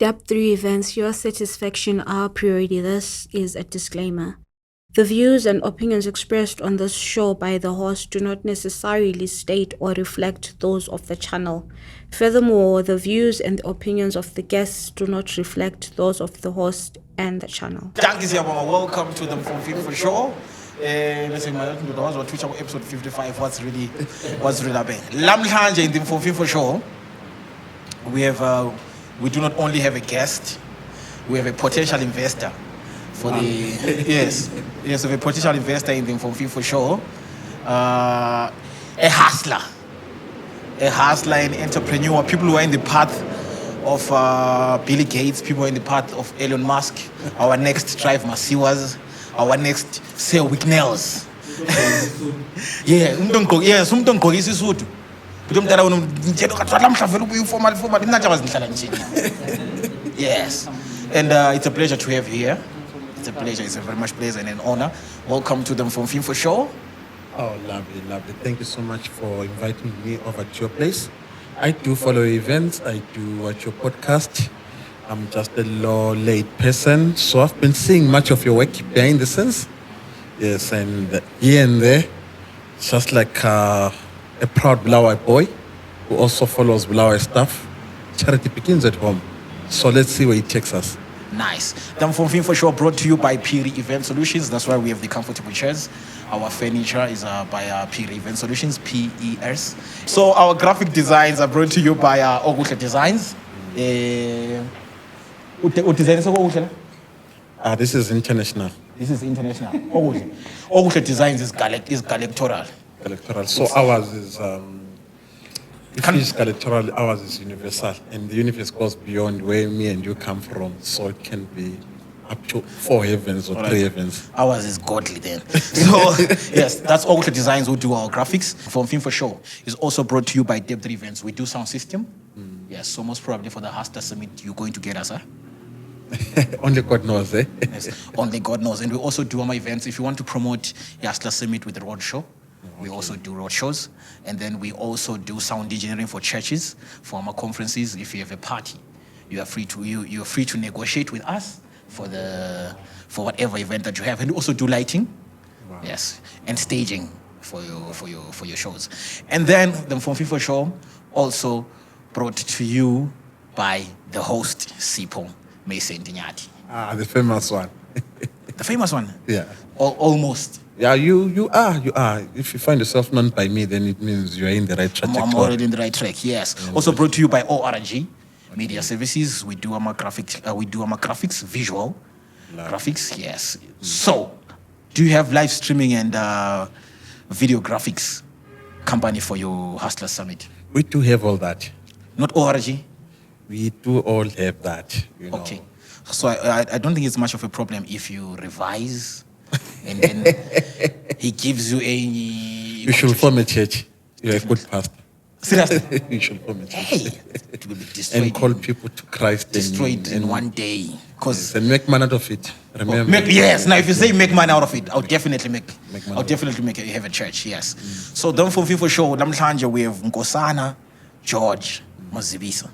Step 3 events, your satisfaction, our priority. This is a disclaimer. The views and opinions expressed on this show by the host do not necessarily state or reflect those of the channel. Furthermore, the views and the opinions of the guests do not reflect those of the host and the channel. Danke siyabonga. Welcome to the for Show. Let's say my Twitter episode 55 what's really happening. Lamhlanje in the for Show. We do not only have a guest, we have a potential investor. For the yes, we have a potential investor in the for Show. A hustler, an entrepreneur, people who are in the path of Bill Gates, people who are in the path of Elon Musk, our next Drive Masiwas, our next Sell with Nails. Yeah, something called Isutu. Yes, and it's a pleasure to have you here. It's a pleasure. It's a very much pleasure and an honor. Welcome to the for Show. Oh, lovely. Thank you so much for inviting me over to your place. I do follow events. I do watch your podcast. I'm just a low-laid person, so I've been seeing much of your work behind the scenes. Yes, and here and there, just like a proud Bulawayo boy who also follows Bulawayo stuff. Charity begins at home. So let's see where it takes us. Nice. The for Show brought to you by Piri Event Solutions. That's why we have the comfortable chairs. Our furniture is by Piri Event Solutions, PES. So our graphic designs are brought to you by Oguhle Designs. This is international. This is international. Oguhle Designs is electoral. So ours is... If it is electoral, ours is universal, and the universe goes beyond where me and you come from, so it can be up to 4 heavens or 3 heavens. Ours is godly then. So, yes, that's all the designs who do our graphics. For Show is also brought to you by Depth Events. We do sound system. Yes, so most probably for the Hustler Summit, you're going to get us, huh? Only God knows, eh? Yes, only God knows. And we also do our events. If you want to promote the Hustler Summit with the road show, we also do road shows, and then we also do sound engineering for churches, for our conferences. If you have a party, you are free to negotiate with us for whatever event that you have, and we also do lighting, yes, and staging for your shows. And then the for Show also brought to you by the host Sipho Mason Dinyati. The famous one. The famous one. Yeah. Almost. Yeah, you are. If you find yourself known by me, then it means you are in the right track. I'm already in the right track. Yes. Also brought to you by ORG Media Services. We do our graphics, visual graphics. Yes. So, do you have live streaming and video graphics company for your Hustler Summit? We do have all that. Not ORG. We do all have that. Okay. So I don't think it's much of a problem if you revise. And then he gives you a... You should form a church. You're a good pastor. Seriously? You should form a church. Hey, it will be destroyed. And call people to Christ. Destroyed in one day. Yes, and make money out of it. Remember? Yes. Now, if you say make money out of it, I'll definitely have a church. Yes. So don't for Show. Namhlanje we have Nkosana G Mazibisa.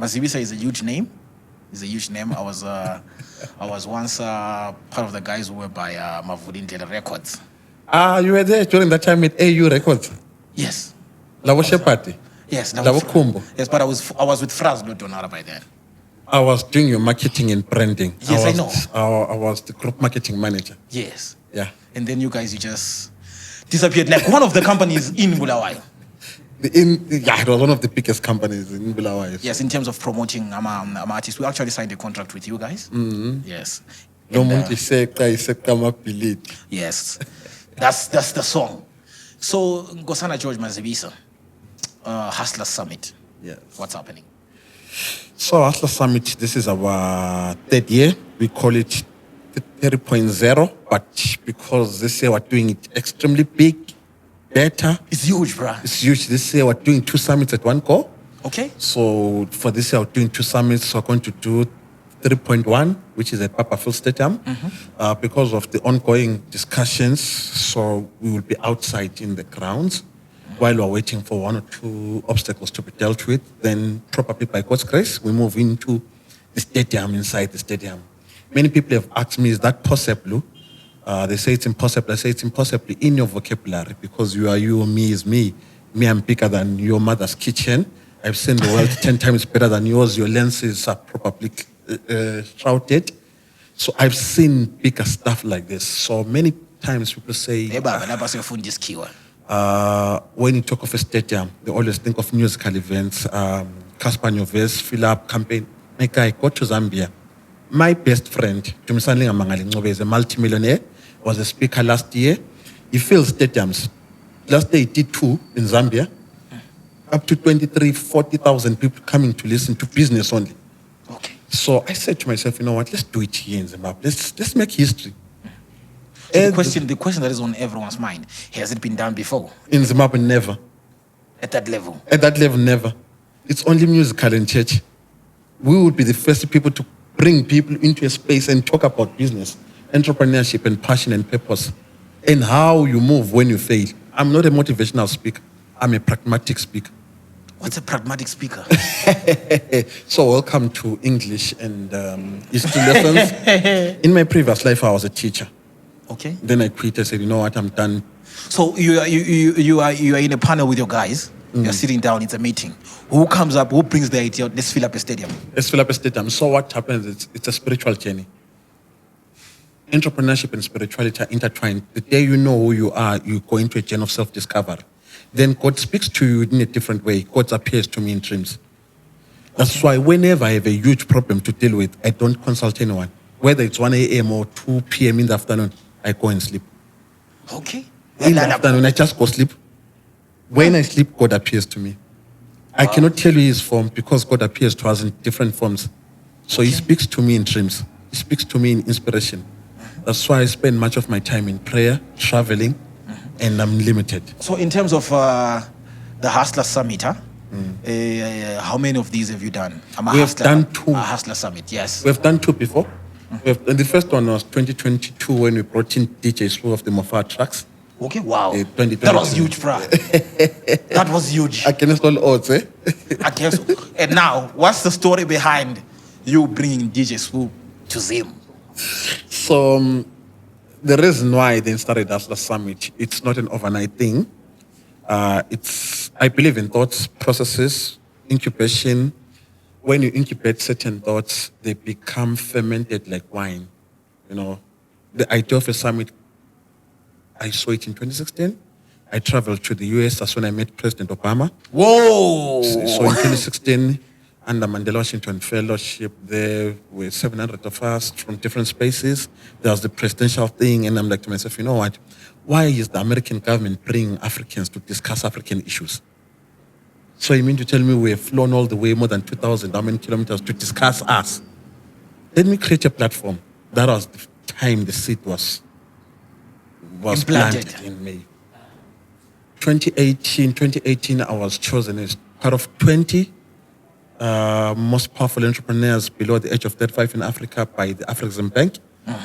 Mazibisa is a huge name. I was once part of the guys who were by Mavudindlela Records. You were there during that time at AU Records? Yes. Lavo Shepati? Yes. Lavo Kumbo? Yes, but I was with Fraz Lodonara by then. I was doing your marketing and branding. Yes, I know. I was the group marketing manager. Yes. Yeah. And then you guys, you just disappeared. Like one of the companies in Bulawayo. It was one of the biggest companies in Bulawayo. Yes, in terms of promoting artists. We actually signed a contract with you guys. Mm-hmm. Yes. Yes. That's the song. So, Nkosana G Mazibisa, Hustler Summit. Yes. What's happening? So, Hustler Summit, this is our 3rd year. We call it 3.0, but because this year we're doing it extremely big, better. It's huge, bruh. It's huge. This year we're doing 2 summits at one go. Okay. So for this year we're doing 2 summits. We're going to do 3.1, which is at Papafield Stadium, because of the ongoing discussions. So we will be outside in the grounds while we're waiting for 1 or 2 obstacles to be dealt with. Then probably by God's grace, we move into the stadium, inside the stadium. Many people have asked me, is that possible? They say it's impossible. I say it's impossible in your vocabulary because you are you, me is me. Me, I'm bigger than your mother's kitchen. I've seen the world 10 times better than yours. Your lenses are probably shrouded. So I've seen bigger stuff like this. So many times people say, when you talk of a stadium, they always think of musical events, Casper Nyovest, fill up campaign. My guy, go to Zambia. My best friend, Tumisanling Amangali Ngobe, is a multimillionaire, was a speaker last year. He fills stadiums. Last day he did 2 in Zambia. Up to 40,000 people coming to listen to business only. Okay. So I said to myself, you know what, let's do it here in Zimbabwe. Let's make history. So the question that is on everyone's mind, has it been done before? In Zimbabwe, never. At that level? At that level, never. It's only musical in church. We would be the first people to bring people into a space and talk about business, entrepreneurship and passion and purpose, and how you move when you fail. I'm not a motivational speaker. I'm a pragmatic speaker. What's a pragmatic speaker? So welcome to English and history lessons. In my previous life, I was a teacher. Okay. Then I quit. I said, you know what, I'm done. So you are in a panel with your guys. You're sitting down. It's a meeting. Who comes up? Who brings the idea? Let's fill up a stadium. Let's fill up a stadium. So what happens? It's a spiritual journey. Entrepreneurship and spirituality are intertwined. The day you know who you are, you go into a journey of self-discovery. Then God speaks to you in a different way. God appears to me in dreams. That's why whenever I have a huge problem to deal with, I don't consult anyone. Whether it's 1 a.m. or 2 p.m. in the afternoon, I go and sleep. Okay. In the afternoon, I just go sleep. When I sleep, God appears to me. I cannot tell you his form because God appears to us in different forms. So he speaks to me in dreams. He speaks to me in inspiration. That's why I spend much of my time in prayer, traveling, and I'm limited. So in terms of the Hustler Summit, how many of these have you done? We have done 2. A Hustler Summit, yes. We've done 2 before. And the first one was 2022 when we brought in DJ Slow of the Mofa Trucks. Okay, wow. 2022. That was huge, bro. That was huge. Against all odds, eh? And now, what's the story behind you bringing DJ Swoop to Zim? So, the reason why they started Hustler Summit, it's not an overnight thing. I believe in thoughts, processes, incubation. When you incubate certain thoughts, they become fermented like wine. You know, the idea of a summit, I saw it in 2016. I traveled to the US. That's when I met President Obama. Whoa! So in 2016, under Mandela Washington Fellowship, there were 700 of us from different spaces. There was the presidential thing, and I'm like to myself, you know what? Why is the American government bringing Africans to discuss African issues? So you mean to tell me we have flown all the way more than 2,000 how many kilometers to discuss us? Let me create a platform. That was the time the seed was planted in May. 2018, I was chosen as part of 20 most powerful entrepreneurs below the age of 35 in Africa by the African Bank.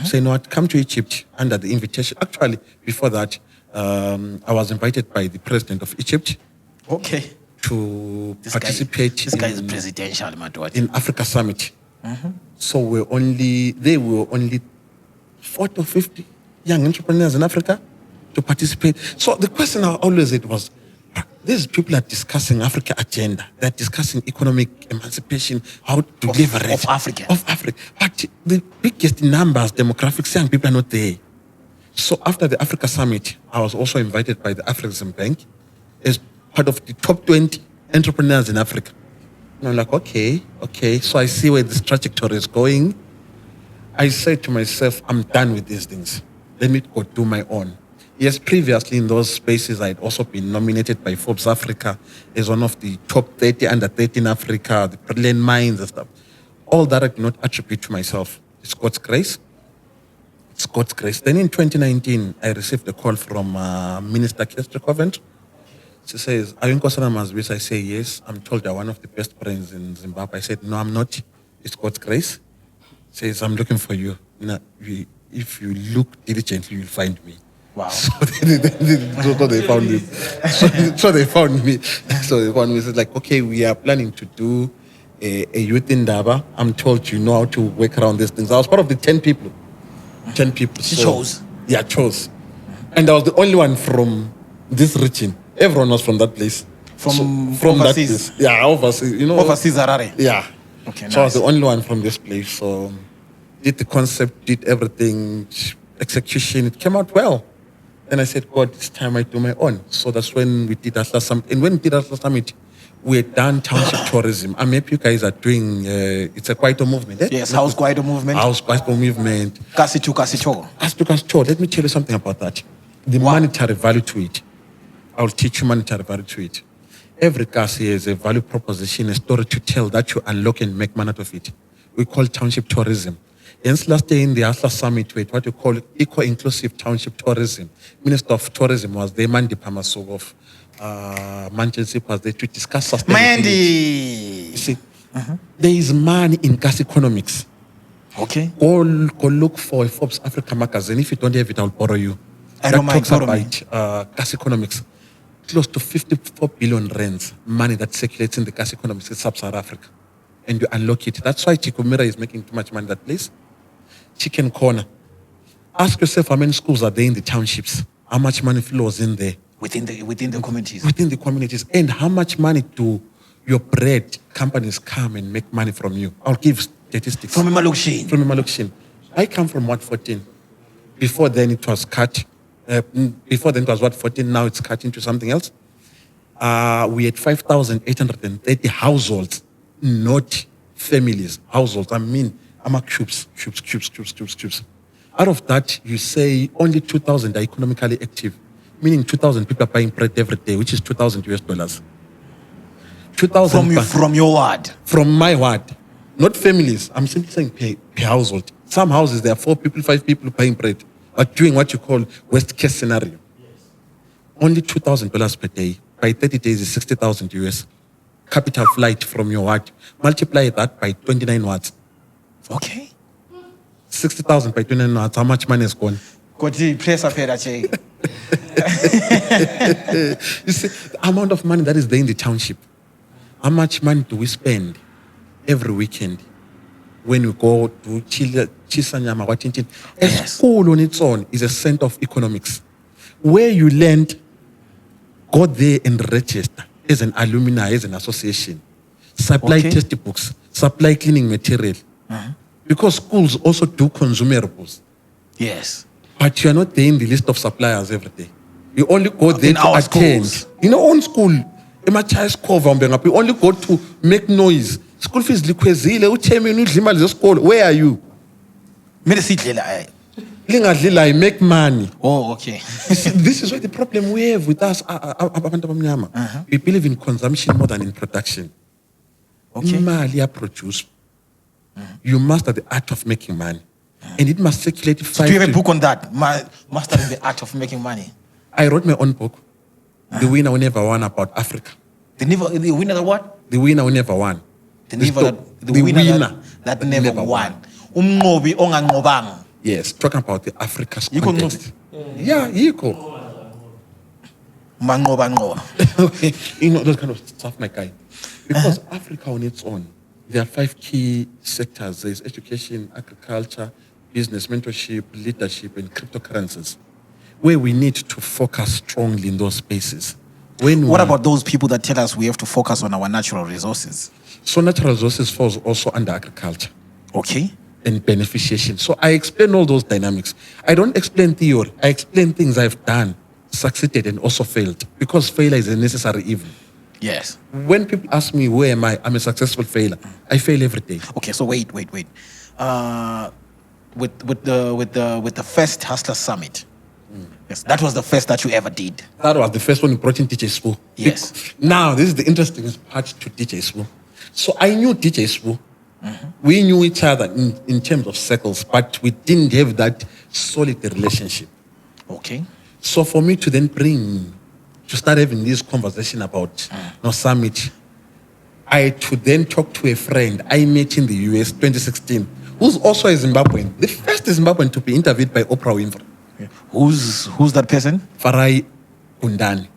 So you know what, come to Egypt under the invitation. Actually, before that, I was invited by the president of Egypt. Okay. To participate this guy is presidential, in Africa Summit. So they were only 40 or 50 young entrepreneurs in Africa to participate. So the question I always had was, these people are discussing Africa agenda. They're discussing economic emancipation, how to leverage of Africa. But the biggest numbers, demographics, young people are not there. So after the Africa Summit, I was also invited by the African Bank as part of the top 20 entrepreneurs in Africa. And I'm like, okay. So I see where this trajectory is going. I said to myself, I'm done with these things. Let me go do my own. Yes, previously in those spaces, I'd also been nominated by Forbes Africa as one of the top 30 under 30 in Africa, the brilliant minds and stuff. All that I do not attribute to myself. It's God's grace. It's God's grace. Then in 2019, I received a call from Minister Kester Covent. She says, are you Nkosana G Mazibisa? I say, yes. I'm told you're one of the best brains in Zimbabwe. I said, no, I'm not. It's God's grace. She says, I'm looking for you. If you look diligently, you'll find me. Wow. So they found me. So they found me. So they found me. It's like, okay, we are planning to do a youth in Daba. I'm told you know how to work around these things. I was part of the 10 people. 10 people. She chose? Yeah, chose. And I was the only one from this region. Everyone was from that place. From that overseas? place. Yeah, overseas. You know, Overseas Harare? Yeah. Okay, So I was nice. the only one from this place. So did the concept, did everything, execution. It came out well. And I said, God, it's time I do my own. So that's when we did Atlas Summit. And when we did Atlas Summit, we had done township tourism. I'm happy you guys are doing, it's a quite a movement. Eh? Yes, house Guaido movement. House quite a movement. Kasi to. Let me tell you something about that. The monetary value to it. I'll teach you monetary value to it. Every kasi has a value proposition, a story to tell that you unlock and make money out of it. We call township tourism. Hence, last year in the Atlas Summit, we had what we call eco-inclusive township tourism. Minister of Tourism was there, Mandy Pamasog of Manchester was there to discuss sustainability. Mandy! You see, there is money in gas economics. Okay. Go look for a Forbes Africa magazine. If you don't have it, I'll borrow you. I don't mind, talks borrow me. about gas economics. Close to 54 billion rands money that circulates in the gas economics in sub-Saharan Africa. And you unlock it. That's why Chikumira is making too much money in that place. Chicken Corner. Ask yourself how many schools are there in the townships? How much money flows in there? Within the communities. Within the communities. And how much money do your bread companies come and make money from you? I'll give statistics. From Imalukshin. From Imalukshin. I come from Ward 14. Before then it was cut. Before then it was Ward 14. Now it's cut into something else. We had 5,830 households, not families. Households. I mean, cubes. Out of that, you say only 2,000 are economically active, meaning 2,000 people are buying bread every day, which is $2,000. 2,000 from your ward? From my ward. Not families. I'm simply saying per household. Some houses, there are 4 people, 5 people buying bread, but doing what you call worst case scenario. Yes. Only $2,000 per day. By 30 days is 60,000 US. Capital flight from your ward. Multiply that by 29 wards. Okay. 60,000 by 29 wards. How much money is gone? You see, the amount of money that is there in the township. How much money do we spend every weekend when we go to Chisanyama, Watintin? A school on its own is a center of economics. Where you learned, go there and register as an alumni, as an association. Supply textbooks, supply cleaning material. Because schools also do consumables. Yes. But you are not there in the list of suppliers every day. You only go there to attend. Schools. In our own school, we only go to make noise. School fees liquezile, where are you? I make money. Oh, okay. This is what the problem we have with us. We believe in consumption more than in production. Okay. Mali produce. You master the art of making money. And it must circulate. Do you have a book on that? Mastering the art of making money. I wrote my own book. The winner who never won about Africa. The winner that what? The winner who never won. The winner that never won. Yes, talking about the Africa's context. Yeah, Yiko. You know, those kind of stuff, my guy. Because Africa on its own, there are 5 key sectors. There's education, agriculture, business, mentorship, leadership, and cryptocurrencies, where we need to focus strongly in those spaces. What about those people that tell us we have to focus on our natural resources? So natural resources falls also under agriculture. Okay. And beneficiation. So I explain all those dynamics. I don't explain theory. I explain things I've done, succeeded, and also failed. Because failure is a necessary evil. Yes. When people ask me where am I, I'm a successful failure. I fail every day. Okay, so wait. With the first Hustler Summit. Yes, that was the first that you ever did. That was the first one you brought in DJ Swu. Yes. Now, this is the interesting part to DJ Swu. So I knew DJ Swu. We knew each other in terms of circles, but we didn't have that solid relationship. Okay. So for me to then start having this conversation about no summit, I to then talk to a friend I met in the US 2016, who's also a Zimbabwean, the first Zimbabwean to be interviewed by Oprah Winfrey. Yeah. Who's that person? Farai Kundani.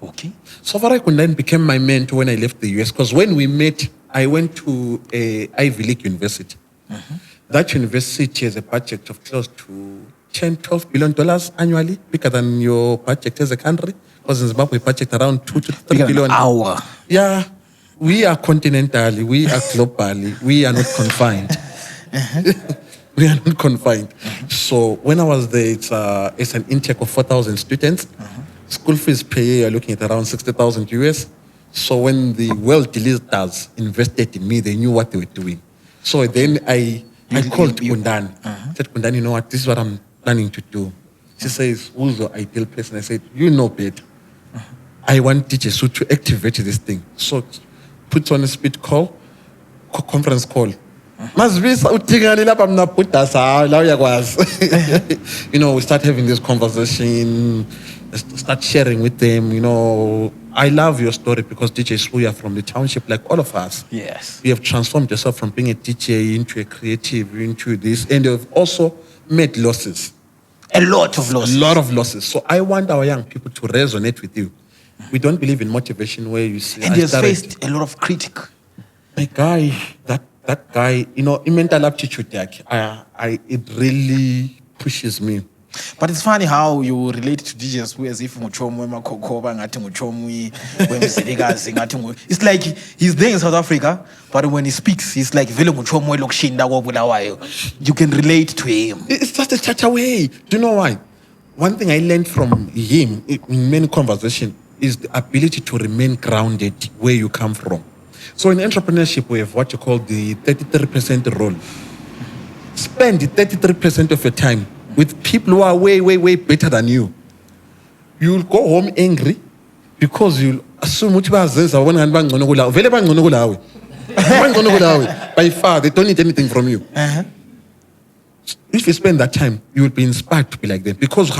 Okay. So Farai Kundani became my mentor when I left the US, because when we met I went to a Ivy League university. That university has a budget of close to $10-12 billion annually, bigger than your budget as a country. Because in Zimbabwe, budget around 2 to 3 Bigger than billion. our. Yeah, we are continentally, we are globally, we are not confined. We are not confined. So when I was there, it's an intake of 4,000 students. School fees per year, you're looking at around 60,000 US. So when the world leaders invested in me, they knew what they were doing. So then I called Kundani. I said, Kundani, you know what, this is what I'm planning to do. She says, who's the ideal person? I said, you know better. I want DJ Su to activate this thing. So put on a speed call, conference call. Mazibisa uthingani lapha mina bhudasa la uyakwazi. You know, we start having this conversation, start sharing with them. You know, I love your story because DJ Su, you are from the township like all of us. Yes. You have transformed yourself from being a DJ into a creative, into this, and you've also made losses. A lot of losses. A lot of losses. So I want our young people to resonate with you. We don't believe in motivation where you see. And he has faced a lot of critique. My guy, that guy, you know, in mental aptitude, it really pushes me. But it's funny how you relate to DJs who as if nguchomu emakhokhoba ngathi nguchomu wemzilikazi ngathi ngu. It's like he's there in South Africa, but when he speaks, he's like vele nguchomu elokishini la koBulawayo. You can relate to him. It's just a chat away. Do you know why? One thing I learned from him in many conversations is the ability to remain grounded where you come from. So in entrepreneurship, we have what you call the 33% rule. Spend the 33% of your time with people who are way, way, way better than you. You'll go home angry because you'll assume by far, they don't need anything from you. If you spend that time, you will be inspired to be like them because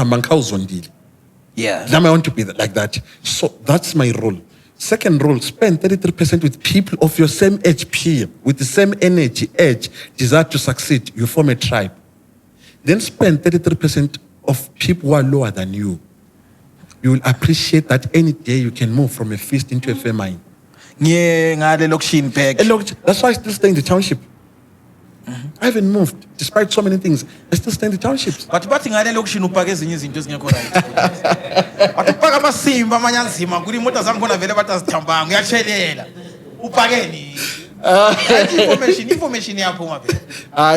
Yeah. I want to be like that. So that's my role. Second rule, spend 33% with people of your same age peer, with the same energy, edge, desire to succeed. You form a tribe. Then spend 33% of people who are lower than you. You will appreciate that any day you can move from a feast into a famine. That's why I still stay in the township. I haven't moved, despite so many things. I still stay in the townships. But ngale lokishini upake ezinye izinto ezingekho right. But upaka amasimba amanye anzima kuri imoto zangikhona vele batazithambanga uyatshelela. Upakeni. Information iyaphuma phela.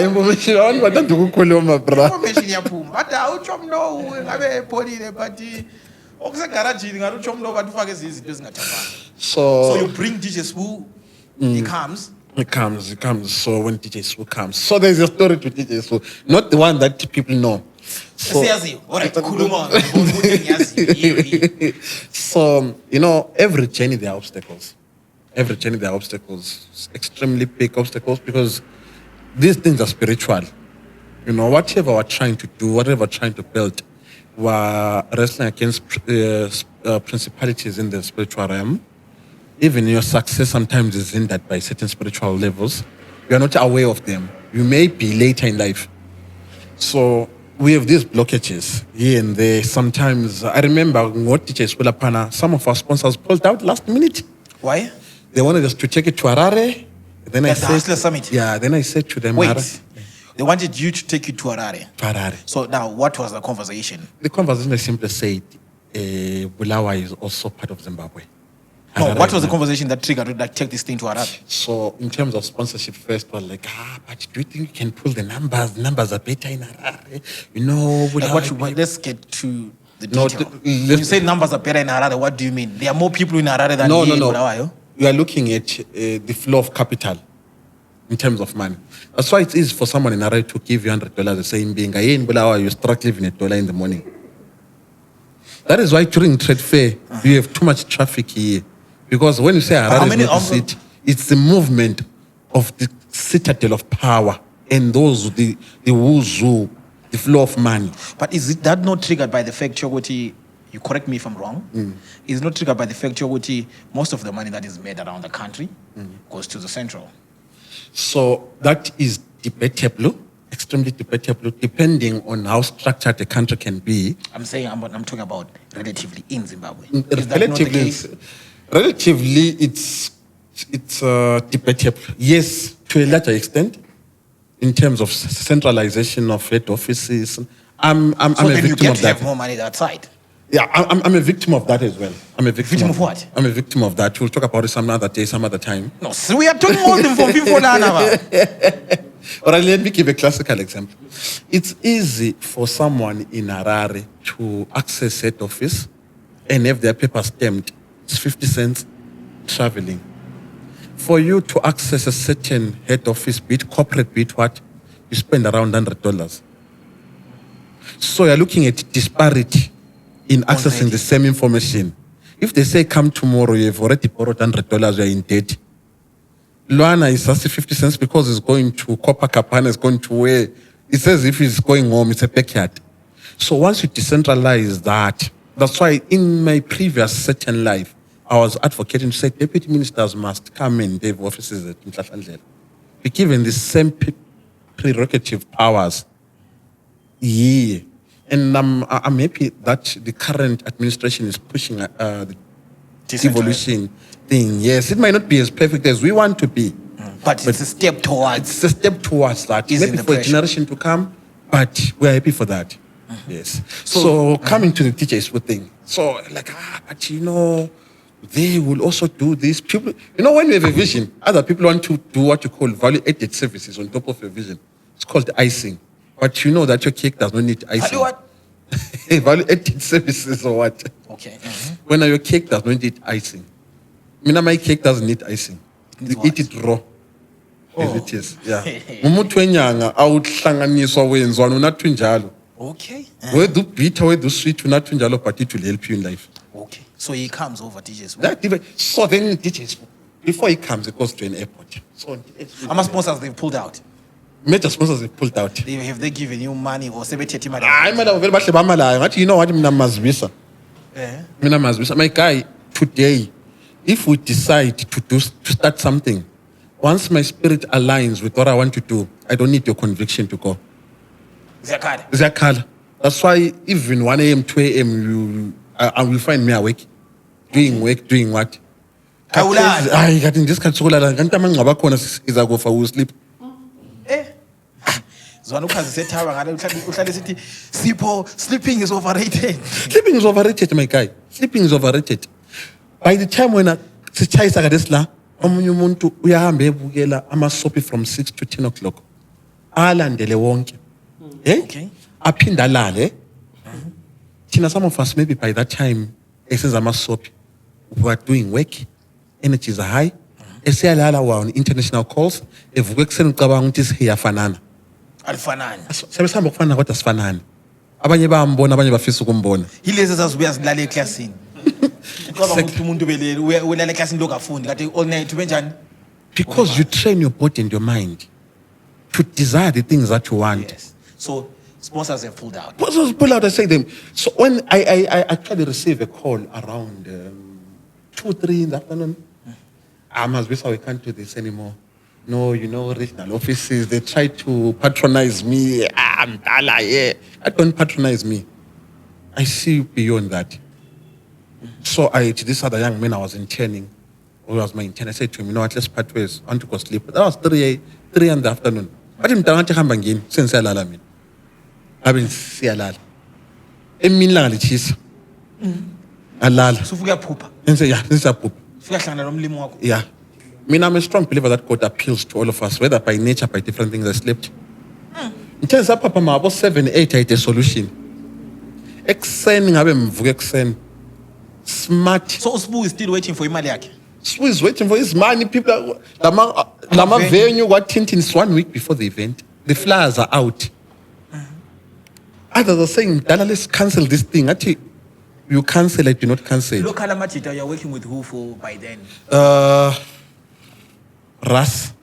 Information abantu bathanda ukukhuluma bra. Information iyaphuma. But uChomlo ngabe epholile but okusegaragini ngathi uChomlo bathi ufake izinto ezingathambanga. So you bring DJs who he comes. It comes. So when DJ Su comes. So there's a story to DJ Su. Not the one that people know. So, so, you know, every journey there are obstacles. Every journey there are obstacles. Extremely big obstacles because these things are spiritual. You know, whatever we're trying to do, whatever we're trying to build, we're wrestling against principalities in the spiritual realm. Even your success sometimes is hindered by certain spiritual levels. You are not aware of them. You may be later in life. So we have these blockages here and there. Sometimes, I remember what teachers some of our sponsors pulled out last minute. Why? They wanted us to take it to Harare. Then That's the Hustler Summit. Yeah, then I said to them, wait, they wanted you to take you to Harare. Harare. So now, what was the conversation? The conversation, I simply said, Bulawayo is also part of Zimbabwe. No, what was the conversation that triggered that take this thing to Harare? So in terms of sponsorship, first we're like, but do you think you can pull the numbers? The numbers are better in Harare. You know, let's get to the detail. When you say numbers are better in Harare, what do you mean? There are more people in Harare than in Bulawayo? We are looking at the flow of capital in terms of money. That's why it is for someone in Harare to give you $100 the same being. In Bulawayo, you start living $1 in the morning. That is why during trade fair, you have too much traffic here. Because when you say Harare is not the city, it's the movement of the citadel of power and those, the wuzu, the flow of money. But is that not triggered by the fact, Chogoti, you correct me if I'm wrong, is not triggered by the fact, Chogoti, most of the money that is made around the country goes to the central? So that is debatable, extremely debatable, depending on how structured the country can be. I'm talking about relatively in Zimbabwe. Relatively, it's It's debatable. Yes, to a larger extent, in terms of centralization of head offices. I'm So a then you victim get of to that. have more money that side. Yeah, I'm a victim of that as well. I'm a victim, Victim of what? I'm a victim of that. We'll talk about it some other day, some other time. No, so we are talking all for people now. All right, let me give a classical example. It's easy for someone in Harare to access head office and have their paper stamped. It's 50 cents traveling. For you to access a certain head office, be it corporate, be it what, you spend around $100. So you're looking at disparity in accessing the same information. If they say come tomorrow, you've already borrowed $100, you're in debt. Luana is just 50 cents because it's going to Copacabana, it's going to where it says if it's going home, it's a backyard. So once you decentralize that, that's why in my previous certain life, I was advocating to say deputy ministers must come and have offices at Nkosana. Be given the same prerogative powers. Yeah. And I'm happy that the current administration is pushing the evolution thing. Yes, it might not be as perfect as we want to be. But it's a step towards. It's a step towards that. Easing Maybe the for a pressure. generation to come, but we're happy for that. Yes. So coming to the teachers thing. So like, but you know, they will also do this. People, you know, when you have a vision, other people want to do what you call value-added services on top of your vision. It's called icing. But you know that your cake does not need icing. What? Value-added services or what? Okay. When your cake does not need icing. My cake doesn't need icing. Needs You eat what? it raw. As it is. Yeah. Umuntu wenyanga awuhlanganiswa wenzwana unathi njalo. Okay. Whether bitter, whether sweet, unathi njalo, but it will help you in life. Okay. So he comes over DJs. So then DJs, before he comes, he goes to an airport. So How much sponsors they've pulled out? major sponsors have pulled out. Have they given you money or sebethethi money? Hayi madam vele bahle bamalayo. Ngathi you know what mina Mazibisa. Mina Mazibisa. My guy, today, if we decide to start something, once my spirit aligns with what I want to do, I don't need your conviction to go. Ziyakhala. That's why even 1 a.m., 2 a.m., I will find me awake. Doing what? Khawulala. Hayi kanti ngesikhathi sokulala kanti amangcwaba khona sizakufa we sleep. Zwana ukhazise ethawa ngale uhlale sithi Sipho, sleeping is overrated. Sleeping is overrated, my guy. Sleeping is overrated. By the time when sitshayisa kadesi la, omunye umuntu uyahamba ebukela amasopi from 6 to 10 o'clock. Alandele wonke. Okay. Aphinda alale. Tina, some of us maybe by that time esenza amasopi we are doing work, energies are high. Esiyalala wa on international calls, evuka ekuseni ucabanga ukuthi siyafanana. Alifanani. Siyabe sihamba kufana kodwa sifanani. Abanye bayambona, abanye bafisa ukumbona. Yilezi ezazibuya zilala eclassini. Ucabanga ukuthi umuntu belele ulala eclassini lokafundi kanti all night benjani? Because you train your body and your mind to desire the things that you want. Yes. So sponsors have pulled out. Sponsors pull out, I say them. So when I actually receive a call around 2, 3 in the afternoon, we can't do this anymore. No, you know, regional offices, they try to patronize me. I'm Dala, yeah. I don't patronize me. I see beyond that. So this other young man I was interning, who was my intern, I said to him, you know what, let's part ways. I want to go sleep. But that was 3 in the afternoon. I didn't tell him again, since I lala me. I've been siyalala. Emini lichisa. Alala. So ufika phupha. And say, yeah, this is a poop. Ufika hlangana nomlimi wakho. Yeah. I'm a strong believer that God appeals to all of us, whether by nature, by different things I slept. In terms of Papa, about 7, 8, I had a solution. Exen, ngabe mvuke exen. Smart. So Sbu is still waiting for imali yakhe. Sbu is waiting for his money. People, Lama venue, what tintin is 1 week before the event. The flyers are out. Others are saying, Dala, let's cancel this thing. Actually, you cancel it, do not cancel it. Local Amachita, you're working with who for by then? Ras,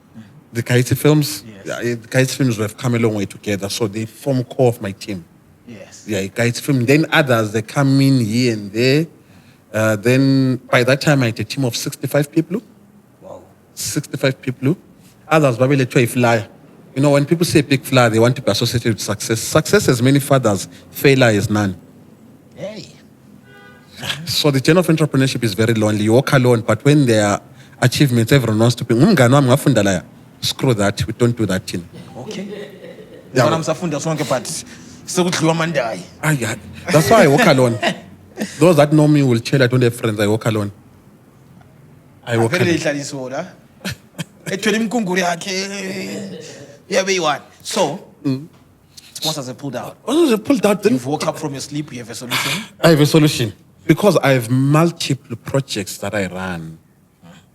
the Kaiti films. Yes. Yeah, the Kaiti films have come a long way together, so they form core of my team. Yes. Yeah, Kaiti film. Then others, they come in here and there. Then by that time, I had a team of 65 people. Wow. 65 people. Others, Babylon try flyer. You know, when people say big flyer, they want to be associated with success. Success has many fathers, failure is none. Hey. So the journey of entrepreneurship is very lonely. You walk alone, but when there are achievements everyone wants to be. Ngumngani wami ngafunda la. Screw that. We don't do that thing. Okay. Yeah. Ngisafunda sonke but sekudliwa mandayi. That's why I walk alone. Those that know me will tell I don't have friends. I walk alone. I walk alone. So, once I pulled out. Once I pulled out, then you've woke up from your sleep. You have a solution. I have a solution because I have multiple projects that I run.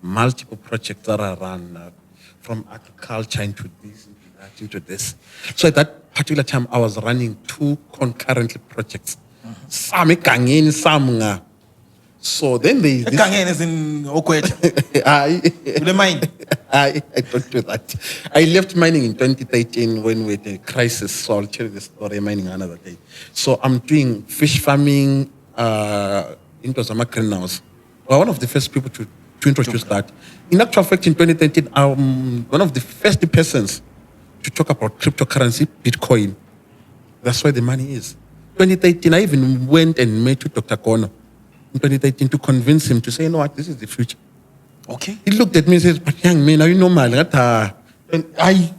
Multiple projects that I run from agriculture into this, into this. So at that particular time, I was running 2 concurrently projects. Some ekangeni, some nga. So then they. Ekangeni is in Okweta. I don't do that. I left mining in 2013 when we had a crisis. So I'll tell you the story mining another day. So I'm doing fish farming into some greenhouse. Well, one of the first people to introduce that. In actual fact, in 2013, I'm one of the first persons to talk about cryptocurrency, Bitcoin. That's where the money is. 2013, I even went and met with Dr. Kono in 2013 to convince him to say, you know what, this is the future. Okay. He looked at me and said, but young man, are you normal? And I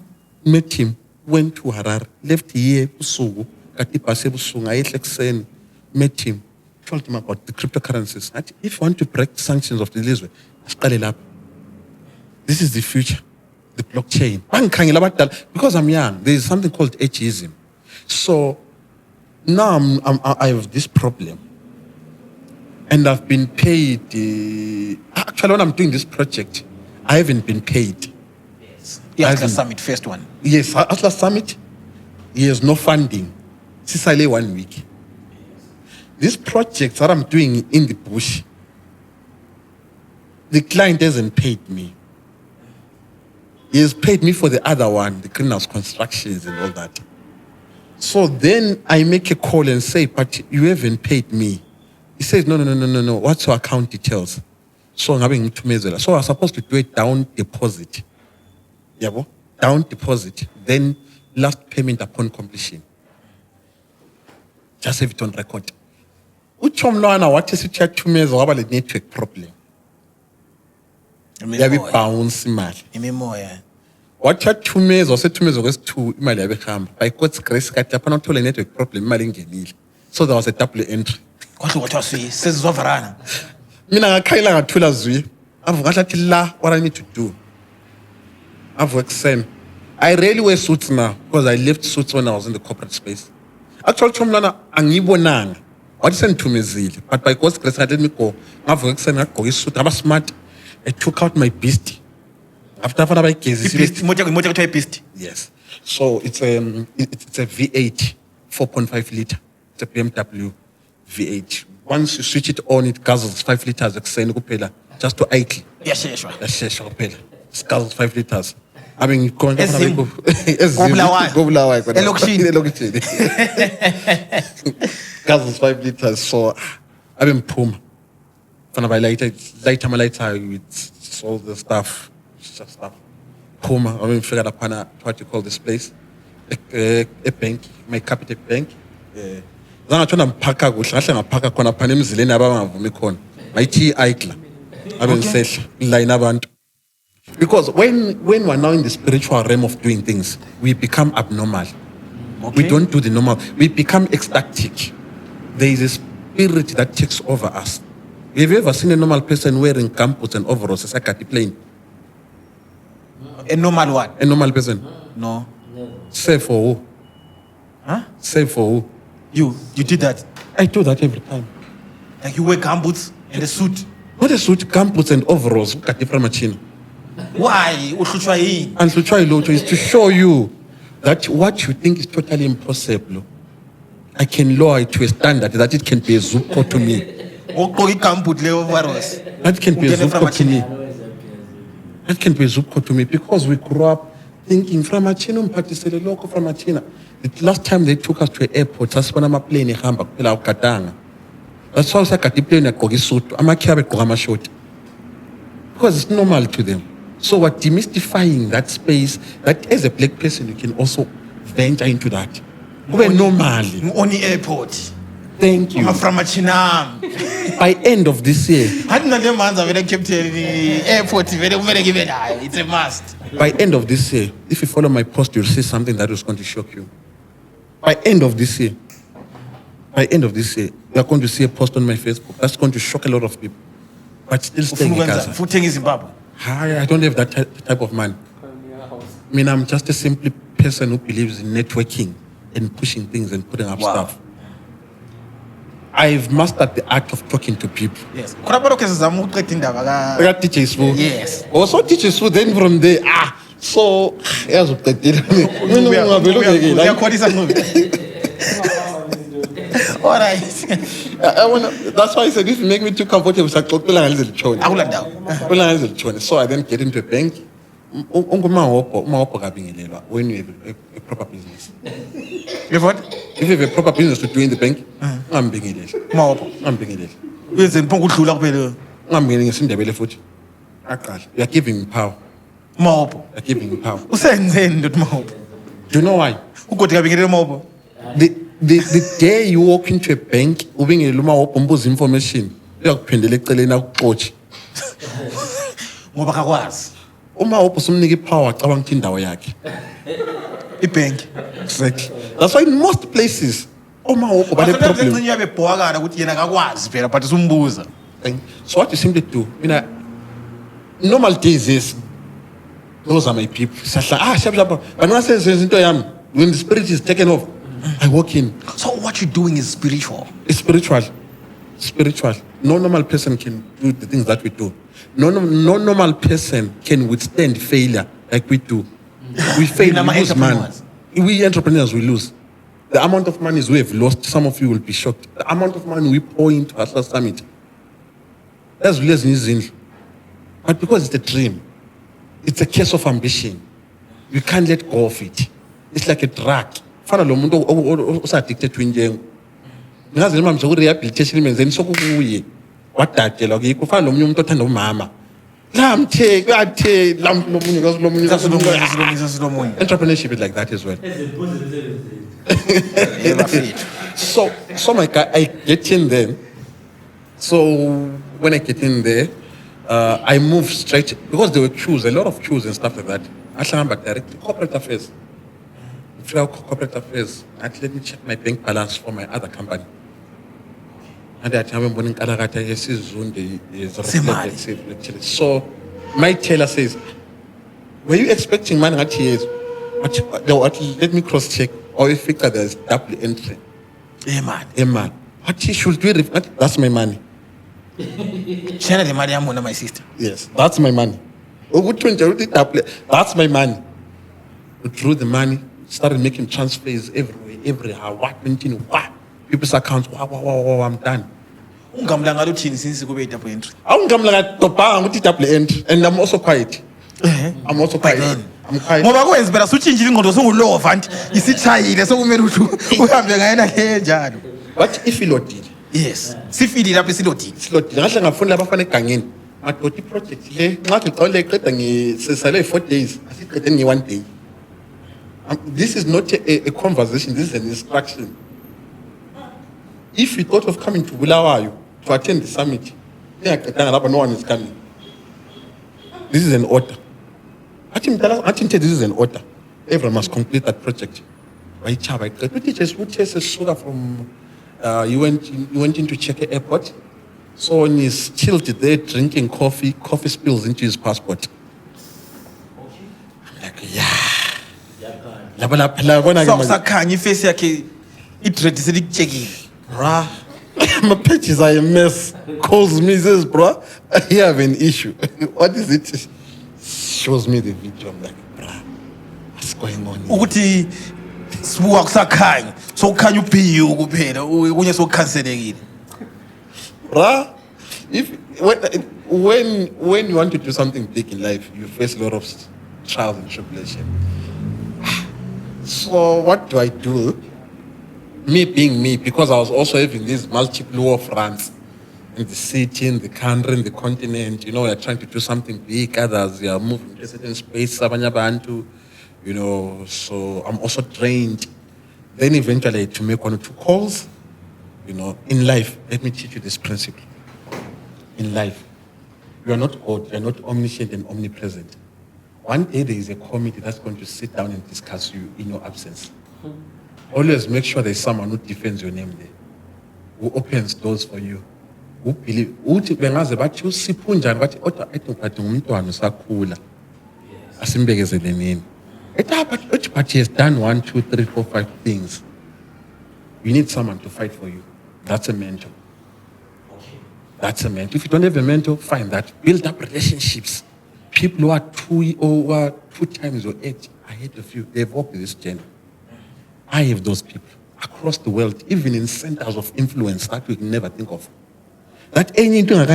met him, went to Harar, left here, I met him, told him about the cryptocurrencies. If you want to break sanctions of the Lisbon, this is the future, the blockchain. Because I'm young, there is something called ageism. So now I have this problem. And I've been paid. Actually, when I'm doing this project, I haven't been paid. The Atlas Summit, first one. Yes, Atlas Summit. He has no funding. Since I lay 1 week. These projects that I'm doing in the bush, the client hasn't paid me. He has paid me for the other one, the greenhouse constructions and all that. So then I make a call and say, but you haven't paid me. He says, no. What's your account details? So I'm having to measure. So I was supposed to do a down deposit. Yeah, down deposit. Then last payment upon completion. Just have it on record. What is it to measure about the network problem? Yeah, we bounce mal. What you to measure, say to measure was 2 imali abehamba. By God's grace, I upon not a network problem, imali ngenile. So there was a double entry. What was he? Says Zovarana. Mina ngakhaila ngathula zwi. Avuka la what I need to do. I've worked same. I rarely wear suits now because I left suits when I was in the corporate space. Actually, chomlana angibonanga. What sent to me zile. But by God's grace, I let me go. I've worked same. I go suit. I was smart. I took out my beast. After I beast. Yes. So it's a V8, 4.5 liter. It's a BMW V8. Once you switch it on, it guzzles 5 liters. Just to idle. Yes. It guzzles 5 liters. I mean, going go guzzles 5 liters. So I've been Puma. Later with all the stuff. Just stuff. Puma. I mean, figured upon what you call this place. A bank, my capital bank. Zangathola mpaka kuhle ngahle ngaphaka khona phana emzileni abangavumi khona mayithi iAikla abensehla line abantu because when we're now in the spiritual realm of doing things we become abnormal. We don't do the normal, we become ecstatic. There is a spirit that takes over us. Have you ever seen a normal person wearing campus and overalls as a cat plane? A normal what? A normal person? No. Say for who? Huh? Say for who? You did that? I do that every time. Like you wear gumboots and a suit? Not a suit, gumboots and overalls. Why? And to try is to show you that what you think is totally impossible, I can lower it to a standard that it can be a zuko to me. That can be a zuko to me. That can be a zuko to me because we grew up thinking from Machino, Patisele local from Machina. The last time they took us to an airport, that's when I'm a plane in Hamba, Katanga. That's why I got the plane at Kogisut. I'm a carrot short. Because it's normal to them. So we're demystifying that space that as a black person you can also venture into that. We're normally. On the airport. Thank you. I'm from Machinam. By end of this year. I didn't know the man's are very kept in the airport. It's a must. By end of this year, if you follow my post, you'll see something that was going to shock you. By end of this year, you're going to see a post on my Facebook that's going to shock a lot of people. But still staying in Gaza. Footing is Zimbabwe. I don't have that type of man. I mean, I'm just a simple person who believes in networking and pushing things and putting up stuff. I've mastered the art of talking to people. Yes. Yes. Also teachers who then from there, so yes, all right. That's why I said if you make me too comfortable, so I then get into a bank. When you have a proper business. You have what? If you have a proper business to do in the bank, I'm being it. I'm being it. I'm getting a Sindabele foot. You're giving me power. You're giving me power. Do you know why? The day you walk into a bank, moving a luma opombo's information, you're pending a coach. Uma opposumniki power, cabang tindawo yakhe. Bank. Exactly. That's why in most places, but the problem. So what you simply do, normal days is, those are my people. But when I say when the spirit is taken off, I walk in. So what you're doing is spiritual. It's spiritual. Spiritual. No normal person can do the things that we do. No normal person can withstand failure like we do. We fail, we lose, man. We entrepreneurs, we lose. The amount of money we have lost, some of you will be shocked. The amount of money we pour into Atlas Summit. That's less than but because it's a dream, it's a case of ambition. You can't let go of it. It's like a drug. Fana lo muntu osadicted to injengo. Ngazi noma mse rehabilitation imenzeni sokubuye. Wadatshela ke kufana nomunye umuntu othanda umama. Entrepreneurship is like that as well. So my guy, I get in there. So when I get in there, I move straight because there were queues, a lot of queues and stuff like that. I shall directly corporate affairs. Corporate affairs. Actually, let me check my bank balance for my other company. And at time when so my tailor says, were you expecting money at years? Let me cross check. Or if there's double entry. Man. What should we that's my money. Share the money I'm one of my sister. Yes, that's my money. That's my money. We drew the money, started making transfers everywhere. What people's accounts, wow, I'm done. And I'm also quiet. I'm also quiet. I'm quiet. But if you lot did, yes. Sifidi lapho silodini. Ngahle ngafuna abafana egangeni. Madodi project le ngathi qole eqeda ngisesale 4 days. Asiqede nge 1 day. This is not a conversation, this is an instruction. If you thought of coming to Bulawayo to attend the summit, no one is coming. This is an order. I think this is an order. Everyone must complete that project. Two teachers who chased sugar from you went into Cheke Airport. So when he's chilled there drinking coffee spills into his passport. I'm like, bruh, my pages are a mess. Calls me, says, bruh, I have an issue. What is it? Shows me the video. I'm like, bruh, what's going on here? So can you pay you when you're so cancelling? Bruh, when you want to do something big in life, you face a lot of trials and tribulation. So what do I do? Me being me, because I was also having these multiple war fronts in the city, in the country, in the continent. You're trying to do something big. Others, are moving to a certain space. So I'm also trained. Then eventually I had to make 1 or 2 calls. in life, let me teach you this principle. In life, you are not God, you are not omniscient and omnipresent. One day there is a committee that's going to sit down and discuss you in your absence. Always make sure there's someone who defends your name there, who opens doors for you, who believe. Bengaze bathi usipho njani bathi kodwa ethi ngumntwana usakhula. Asimbekezeleni. But he has done 1, 2, 3, 4, 5 things. You need someone to fight for you. That's a mentor. That's a mentor. If you don't have a mentor, find that. Build up relationships. People who are 2 times your age ahead of you, they've walked this journey. I have those people across the world, even in centers of influence that we can never think of. That anything I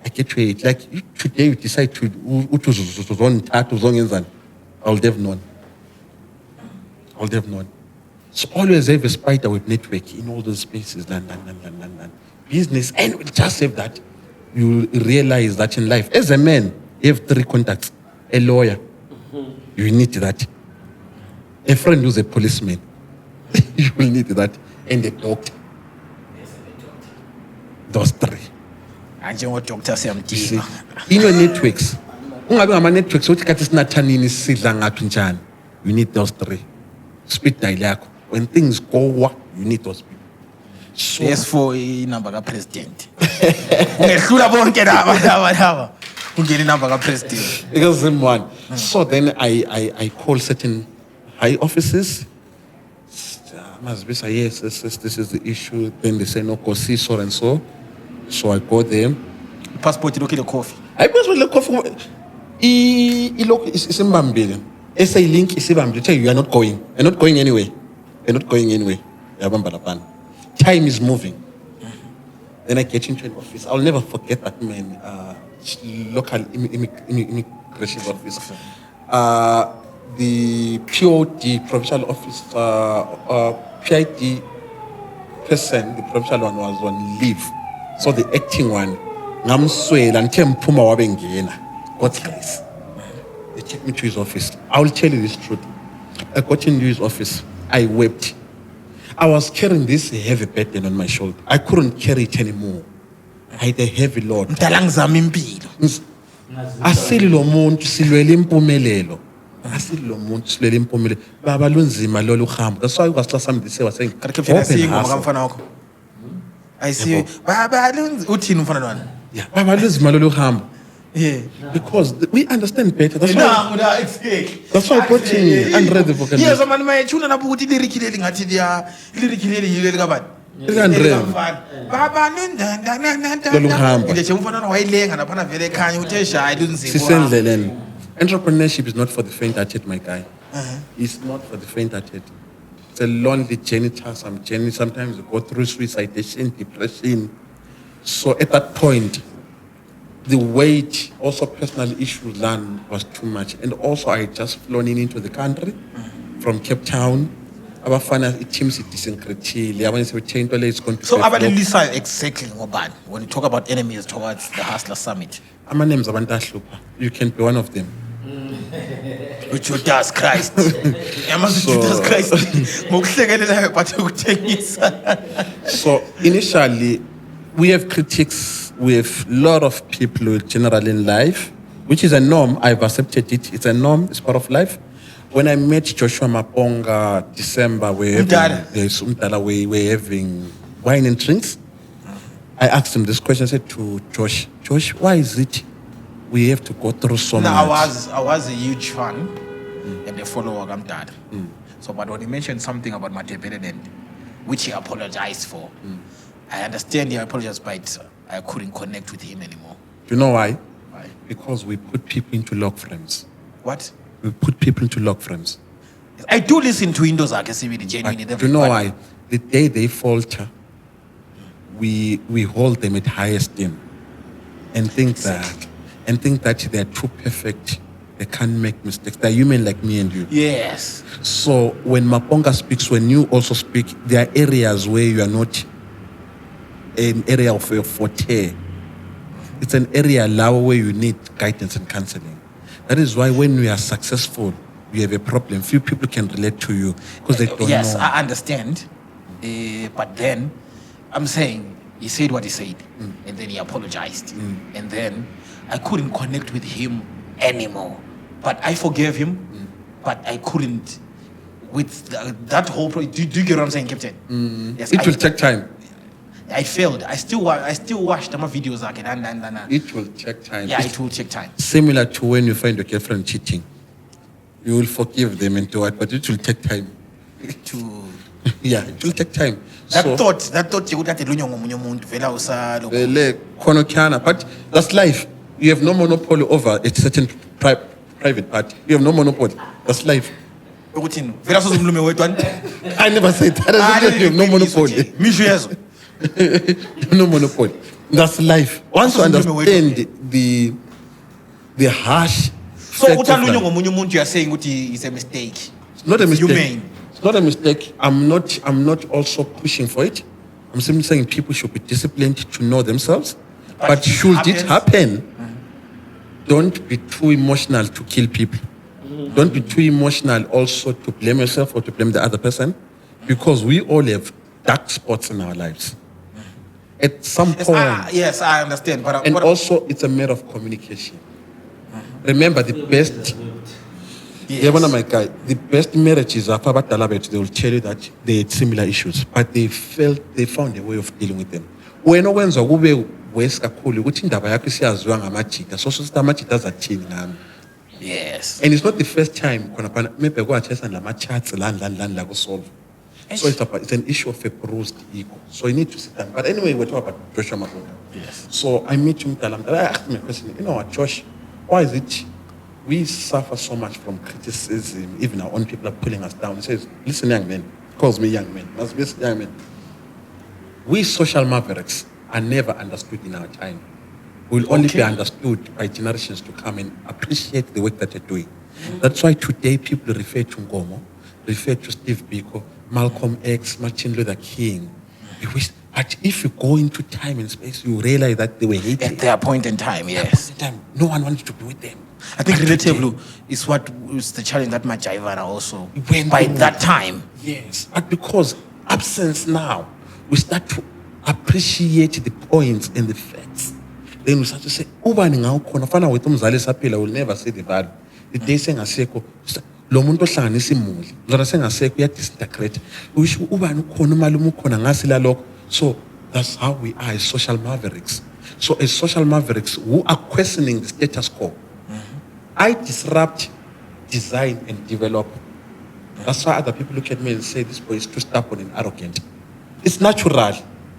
get to it. Like today, you decide to I would have known. So always have a spider with network in all those spaces. Business, and we'll just have that. You realize that in life, as a man, you have 3 contacts. A lawyer, you need that. A friend who's a policeman, you will need that. And a doctor. Those 3. And you know what doctor say I'm See, in your networks, networks, you need those 3. Speed dialogue. When things go, you need those people. So, yes, for number of president. Number president. Because someone. So then I call certain high offices. Mazibisa, yes, this is the issue. Then they say no, go see so and so. So I go there. Passport, you look at the coffee. I pass with the coffee. It's in Bambili. SA link is in Bambili. Tell you are not going. You're not going anyway. You're not going anyway. Time is moving. Then I get into an office. I'll never forget that man. Local immigration office. The POD, provincial office, PID person, the provincial one was on leave. So the acting one, Namswell and Tempuma Wabengena. God's grace. They took me to his office. I will tell you this truth. I got into his office. I wept. I was carrying this heavy burden on my shoulder. I couldn't carry it anymore. I had a heavy load. Asilo muntu silwele impumelelo. Asilo muntu silwele impumelelo. Baba lunzima lolu hambo. That's why was some say was saying. I see. Baba lunzima uthini umfana lwana? Yeah. Baba lunzima lolu hambo. Yeah. Because we understand better. That's why. That's why I brought him and read the book. Yes, man, my children are putting the killing at the lyrically. Baba entrepreneurship is not for the faint-hearted, my guy. It's not for the faint-hearted. It's a lonely journey, some journey. Sometimes you go through suicidation, depression. So at that point, the weight, also personal issues, land was too much. And also I had just flown into the country from Cape Town. Our final teams it is incredible. So exactly when you talk about enemies towards the Hustler Summit. My name is Abantashlupa. You can be one of them. Judas Christ. So initially, we have critics with a lot of people generally in life, which is a norm. I've accepted it. It's a norm. It's part of life. When I met Joshua Maponga December, we were having wine and drinks. I asked him this question. I said to Josh, why is it we have to go through so much? I was a huge fan and a follower of Dad. So, but when he mentioned something about Matebele, which he apologized for, I understand he apologized, but I couldn't connect with him anymore. Do you know why? Why? Because we put people into log frames. What? We put people into log frames. I do listen to Windows, I can see really genuinely. Do you know why? The day they falter, we hold them at high esteem and think that they're too perfect. They can't make mistakes. They're human like me and you. Yes. So when Maponga speaks, when you also speak, there are areas where you are not an area of your forte. It's an area where you need guidance and counseling. That is why when we are successful, we have a problem. Few people can relate to you because they don't know. Yes, I understand. But then, I'm saying, he said what he said, and then he apologized. And then I couldn't connect with him anymore. But I forgave him, but I couldn't with that whole do you get what I'm saying, Captain? Yes, it will take time. I failed. I still watched my videos again. It will take time. Yeah, it will take time. Similar to when you find your girlfriend cheating. You will forgive them and do it, but it will take time. Yeah, it will take time. That thought you would have to do but that's life. You have no monopoly over a certain private part. You have no monopoly. That's life. I never said that. I said you have no monopoly. No monopoly. That's life. Once you understand the harsh. So what you are saying is a mistake. It's not a mistake. Humane. It's not a mistake. I'm not also pushing for it. I'm simply saying people should be disciplined to know themselves. But should it happen, don't be too emotional to kill people. Don't be too emotional also to blame yourself or to blame the other person, because we all have dark spots in our lives. At some point. Yes, I understand. But also, it's a matter of communication. Remember, the best. The best marriages are they will tell you that they had similar issues, but they found a way of dealing with them. When no one's a west kakulu, which in the Bayakisia Machita, so Machita's a chin. Yes. And it's not the first time maybe go chess and la chats land solve. So it's an issue of a bruised ego. So you need to sit down. But anyway, we're talking about Joshua Makonda. Yes. So I meet him, I asked him a question, Josh, why is it we suffer so much from criticism, even our own people are pulling us down? He says, listen, young man, calls me young man, must be young man. We social mavericks are never understood in our time. We'll only be understood by generations to come and appreciate the work that you're doing. That's why today people refer to Ngomo, refer to Steve Biko, Malcolm X, Martin Luther King. But if you go into time and space, you realize that they were hated. At their point in time, yes. No one wanted to be with them. I think relatable is what was the challenge that Majaivana also went by that time. Yes, but because absence now, we start to appreciate the points and the facts. Then we start to say, Ubani ngawukhona with umzali saphila will never see the value. The day sengasekho lo muntu ohlanganisa imuli. Lona sengasekho uyadisintegrate. Usho ubani ukhona umalume ukhona ngasila lokho. So that's how we are as social mavericks. So as social mavericks who are questioning the status quo, I disrupt, design, and develop. That's why other people look at me and say, this boy is too stubborn and arrogant. It's natural.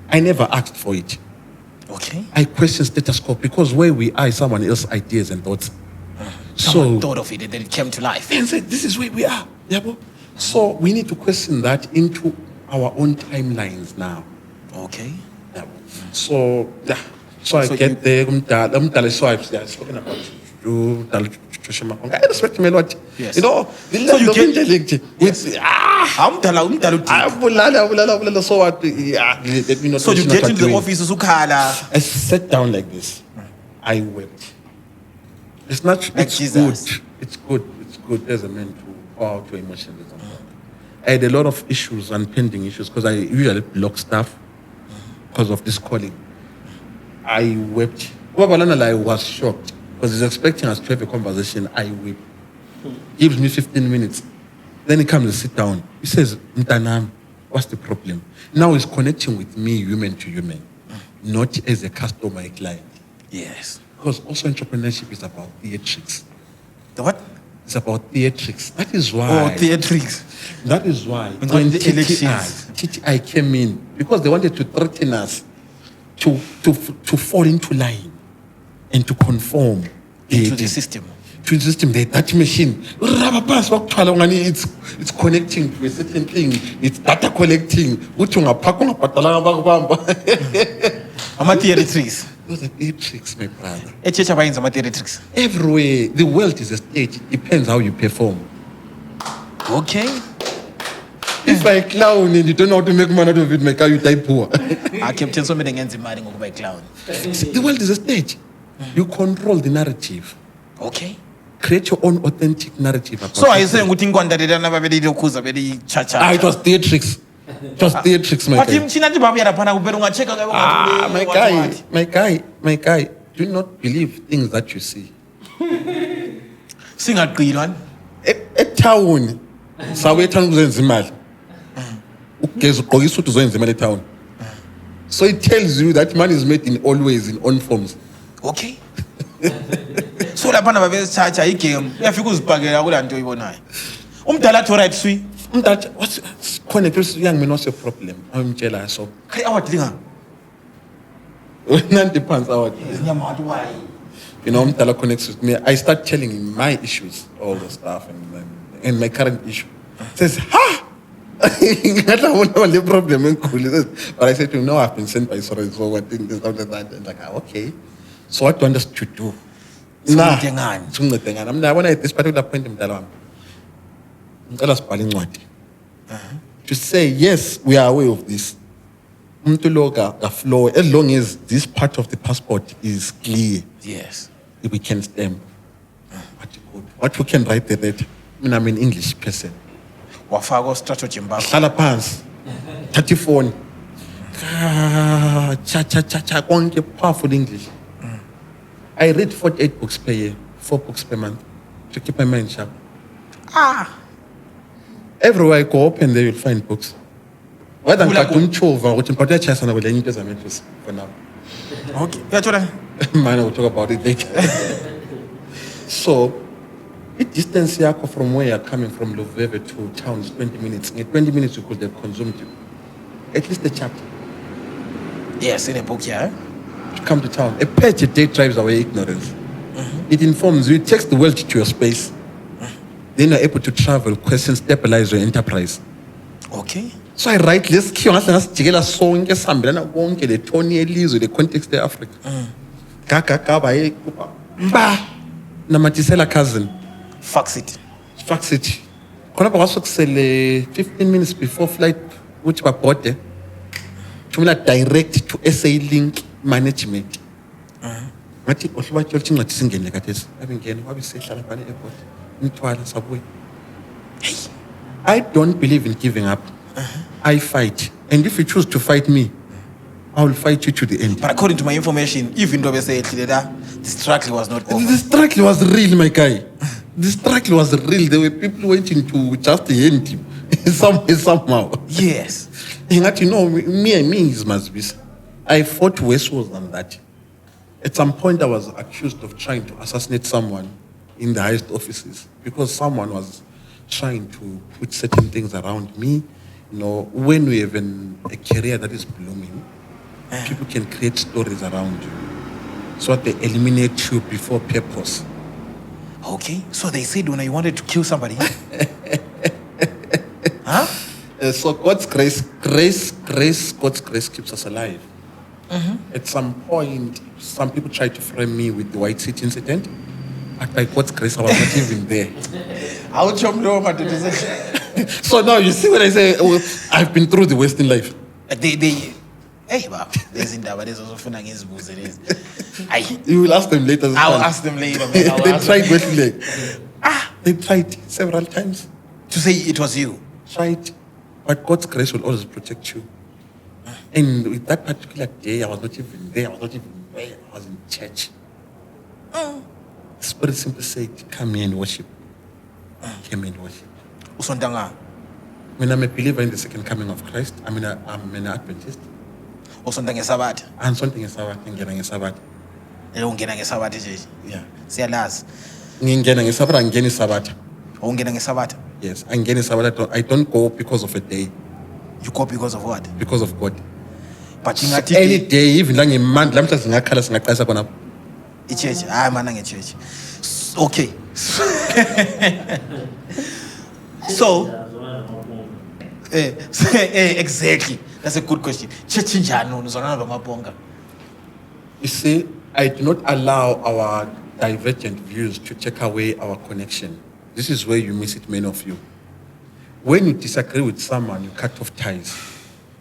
I never asked for it. Okay. I question status quo because where we are is someone else's ideas and thoughts. Someone thought of it and then it came to life. And said, this is where we are. So we need to question that into our own timelines now. Okay. So I get there. So I've spoken about you. I respect him a lot. Yes. The level of intellect. So what? Let me not. So you get into the office, I sat down like this. I wept. It's not. It's good. It's good. It's good as a man to pour out your emotions. I had a lot of issues and pending issues because I usually block stuff because of this calling. I wept. I was shocked because he's expecting us to have a conversation. I weep. Gives me 15 minutes. Then he comes and sit down. He says, Mtanam, what's the problem? Now he's connecting with me, human to human, not as a customer, a client. Yes. Because also entrepreneurship is about theatrics. The what? It's about theatrics. That is why. Oh, theatrics. That is why. When the elections. TTI came in because they wanted to threaten us to fall into line and to conform into the system. To the system, that machine. It's connecting to a certain thing. It's data collecting. I'm a theatrics. Those are theatrics, my brother. Theatrics. Everywhere. The world is a stage. It depends how you perform. Okay. If I clown and you don't know how to make money out of it, make you die poor. I kept telling so many things by clown. The world is a stage. You control the narrative. Okay. Create your own authentic narrative. So are you saying it was theatrics? Just theatrics, my But guy. him china tibabu yarapana kupera ungacheka My guy, do not believe things that you see. singaqilwa Etown, sawetha ukuzenza imali. Ugeza ugqoka isuthi uzoyenza imali etown. So it tells you that money is made in all ways, in all forms. okay so laphana babesithatha igame uyafika uzibhakela kula nto oyibonayo umdala athi alright swi That what's connect with young men, what's your problem? I'm jealous. So kai awadlinga £90 hour. inyama wathi why You know, Mtala connects with me. I start telling him my issues, all the stuff, and my current issue. Says, ha! I don't know the problem. But I said to him, no, I've been sent by Sorry, so what thing this, that, and like, okay. So what do you understand to do? Nah. I'm not when at this particular point in Mtala. To say, yes, we are aware of this. Flow, as long as this part of the passport is clear, yes we can stamp. What we can write there, I'm an English person. wafaka strategy mbakho Hlala phansi, thatha ifoni. Cha, konke powerful English. I read 48 books per year, 4 books per month, to keep my mind sharp. Everywhere I go open there, you'll find books. Whether I'm cartoon chova, which in particular chess and I will learn it as a mattress for now. okay uyathola Man, I will talk about it later. So, the distance here from where you're coming from Loveve to town is 20 minutes. In 20 minutes, you could have consumed you. At least a chapter yes in a book yeah to come to town. A page a day drives away ignorance. It informs you, it takes the world to your space. Then you're able to travel, question, stabilize your enterprise. okay So I write this key on jigela song, sambelana wonke the Tony Elise, the context of Africa. Kaka ba mba namatisela cousin. fax it Fax it. Khona ba kwasokusele 15 minutes before flight which babote. Tumela direct to SA Link management. Ngathi ohluba tsholo incwadi singene kathesi. Abingene wabe sehlala phana airport. Nithwala sabuye. I don't believe in giving up. I fight. And if you choose to fight me, I will fight you to the end. but according to my information even though say the struggle was not over The struggle was real, my guy. The struggle was real. There were people waiting to just end him somehow. yes You know, me is Mazibisa. I fought worse wars than that. At some point, I was accused of trying to assassinate someone in the highest offices because someone was trying to put certain things around me. You know, when we have a career that is blooming, people can create stories around you. So they eliminate you before purpose. okay so they said when you wanted to kill somebody huh So God's grace, God's grace keeps us alive. At some point, some people tried to frame me with the White City incident. But by God's grace, I was not even there. So now you see when I say, oh, I've been through the Western life. they hey baba there's indaba lezofuna ngizibuze lezi ayi You will ask them later. I will ask them later man. I will They ask tried them. Western They tried several times. to say it was you Tried. But God's grace will always protect you. And with that particular day, I was not even there. I was not even where I was in church. The Spirit simply said, come here and worship. Come here and worship. usondanga When I'm a believer in the second coming of Christ, I'm an Adventist. usonda ngesabatha And something is Sabbath, ngingena ngeSabbath. ungena ngesabatha nje Yeah. siyalazi Ngingena ngeSabbath, angeni Sabbath. ungena ngesabatha Yes, angeni Sabbath. I don't go because of a day, you go because of what because of God. but So ingathi any day, even like a month, lamhla singakhala singaqasa khona. ichurch hayi mana nge-church okay so exactly that's a good question church injani uzona nomabonga You see, I do not allow our divergent views to take away our connection. This is where you miss it, many of you. When you disagree with someone, you cut off ties.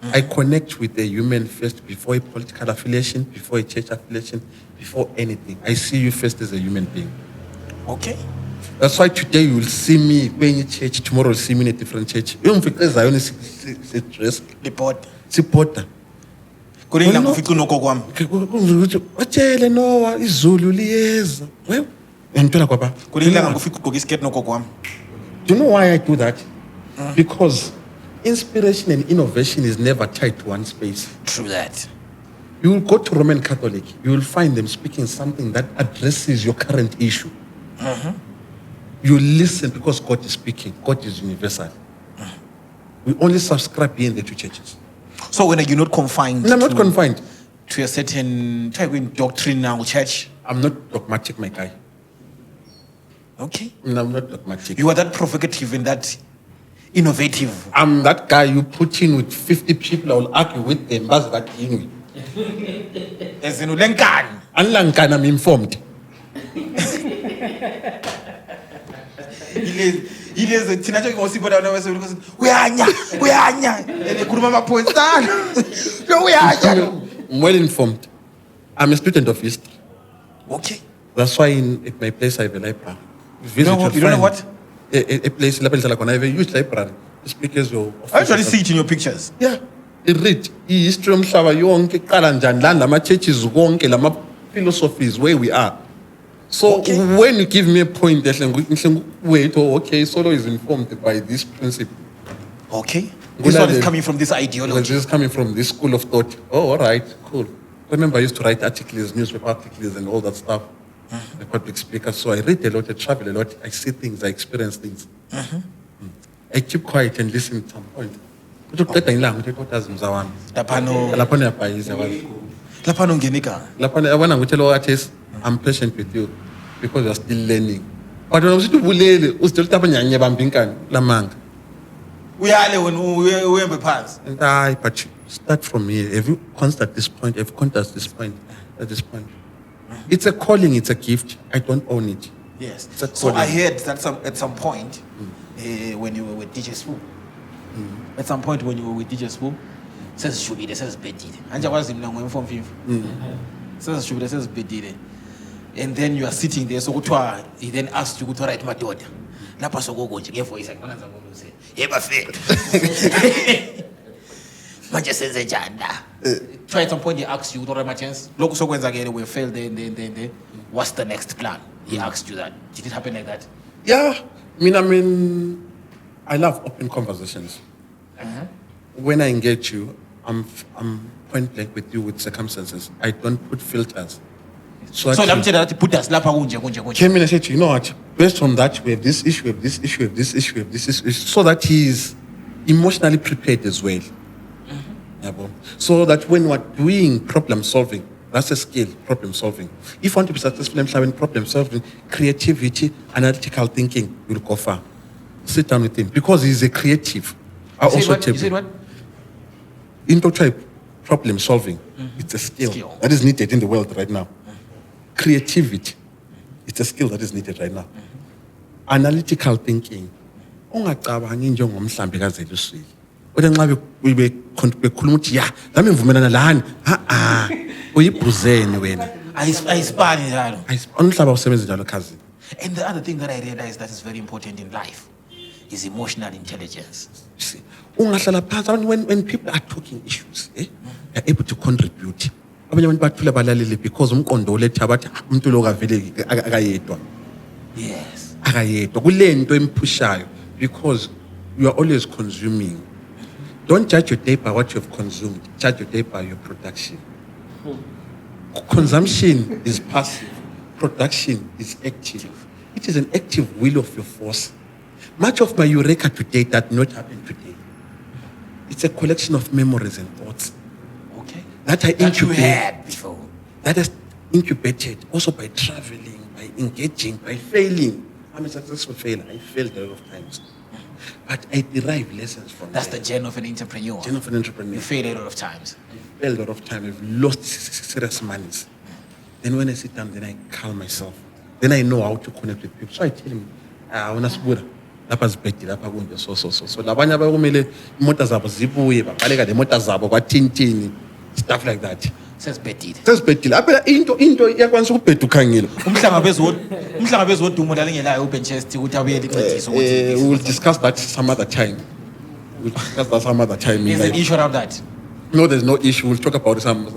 I connect with a human first before a political affiliation, before a church affiliation, before anything. I see you first as a human being. okay That's why today you will see me going to church, tomorrow you'll see me in a different church. Even if it's Zion dress, Report. support. Kuningi ngifika nokho kwami. Watshele Noah izulu liyeza. Well, ngithola kwapha. Kuningi ngifika ugqoka iskirt nokho kwami. Do you know why I do that? Because inspiration and innovation is never tied to one space. True that. You will go to Roman Catholic, you will find them speaking something that addresses your current issue. You listen because God is speaking. God is universal. We only subscribe here in the two churches. So when you're not confined. And I'm not confined to a certain type of doctrinal church. I'm not dogmatic, my guy. Okay. No, I'm not dogmatic. You are that provocative and that innovative. I'm that guy you put in with 50 people, I will argue with them. That's that thing. As in Ulenkan. Unlike I'm informed. Ileze thina nje ngosipho la wese uyanya ekhuluma ama points lo uyanya. I'm well informed. I'm a student of history. Okay. That's why at my place I have a library. You don't know what? A place I have a huge library. The speakers will. I actually see it in your pictures. Yeah. Read history umhlaba yonke qala njani la lama churches konke lama philosophies where we are. So when you give me a point, wait, okay, Solo is informed by this principle. Okay. This one is coming from this ideology. This is coming from this school of thought. Oh, all right, cool. Remember, I used to write articles, newspaper articles, and all that stuff. A public speaker. So I read a lot, I travel a lot, I see things, I experience things. I keep quiet and listen at some point. Lapano ngenika. I'm patient with you because you're still learning. But when I was to bulele, was still tapping your bambinkan, lamang. We are when we have a pass. And but start from here. Have you conquered this point? Have you conquered this point? At this point, it's a calling. It's a gift. I don't own it. Yes. So I heard that at some point, when you were with DJ Spoon, at some point when you were with DJ Spoon, says should be the says Betty. And I was him now when from him. Says should be the says Betty. And then you are sitting there, so he then asked you to write my daughter. Lapa so go nje voice akubona ngizakubona say yeba fethu manje senze njani la. Try at some point he asked you to write my chance lokho sokwenzakele we failed then what's the next plan. He asked you that. Did it happen like that? Yeah, I mean I love open conversations. When I engage you, I'm point blank with you with circumstances. I don't put filters. So I'm telling that put us lapa kunje. Came in and said, you know what? Based on that, we have this issue, we have this issue, we have this issue, we have this issue, so that he is emotionally prepared as well. So that when we're doing problem solving, that's a skill, problem solving. If you want to be successful in problem solving, creativity, analytical thinking will go far. Sit down with him because he's a creative. You said what? Into type problem solving. It's a skill that is needed in the world right now. Creativity, it's a skill that is needed right now. Analytical thinking. Ungacabangi njengomhlambi kaZelusile. Kodwa nxa bekhuluma ukuthi ya, lami ngivumelana lani. Uyiphuzeni wena. Ayisipani njalo. Umhlaba usebenza njalo kazi. And the other thing that I realized that is very important in life is emotional intelligence. See, ungahlala phansi when people are talking issues, they're able to contribute. Abanye abantu bathula balalele because umqondo oletha abathi umuntu lo kavele akayedwa. Yes. Akayedwa kulento emphushayo because you are always consuming. Don't judge your day by what you have consumed. Judge your day by your production. Consumption is passive. Production is active. It is an active will of your force. Much of my eureka today that not happened today. It's a collection of memories and thoughts. That I incubated. You had before. That is incubated also by traveling, by engaging, by failing. I'm a successful failure. I failed a lot of times. But I derive lessons from That's the journey of an entrepreneur. Journey of an entrepreneur. You failed a lot of times. I failed a lot of times. I've lost serious monies. Then when I sit down, then I calm myself. Then I know how to connect with people. So I tell him, unasibura. Lapha sibhedi lapha kunje so labanye abakumele imota zabo zibuye babaleka le mota zabo kwathintini. Stuff like that. sesibhedile. Sesibhedile. Aphela into iyakwanisa ukubheda ukhangile. Umhlangabezi wodumo lalengelayo uBenchester ukuthi abuye lincedise ukuthi We will discuss that some other time. We'll discuss that some other time. there's an issue around that. No, there's no issue. We'll talk about it some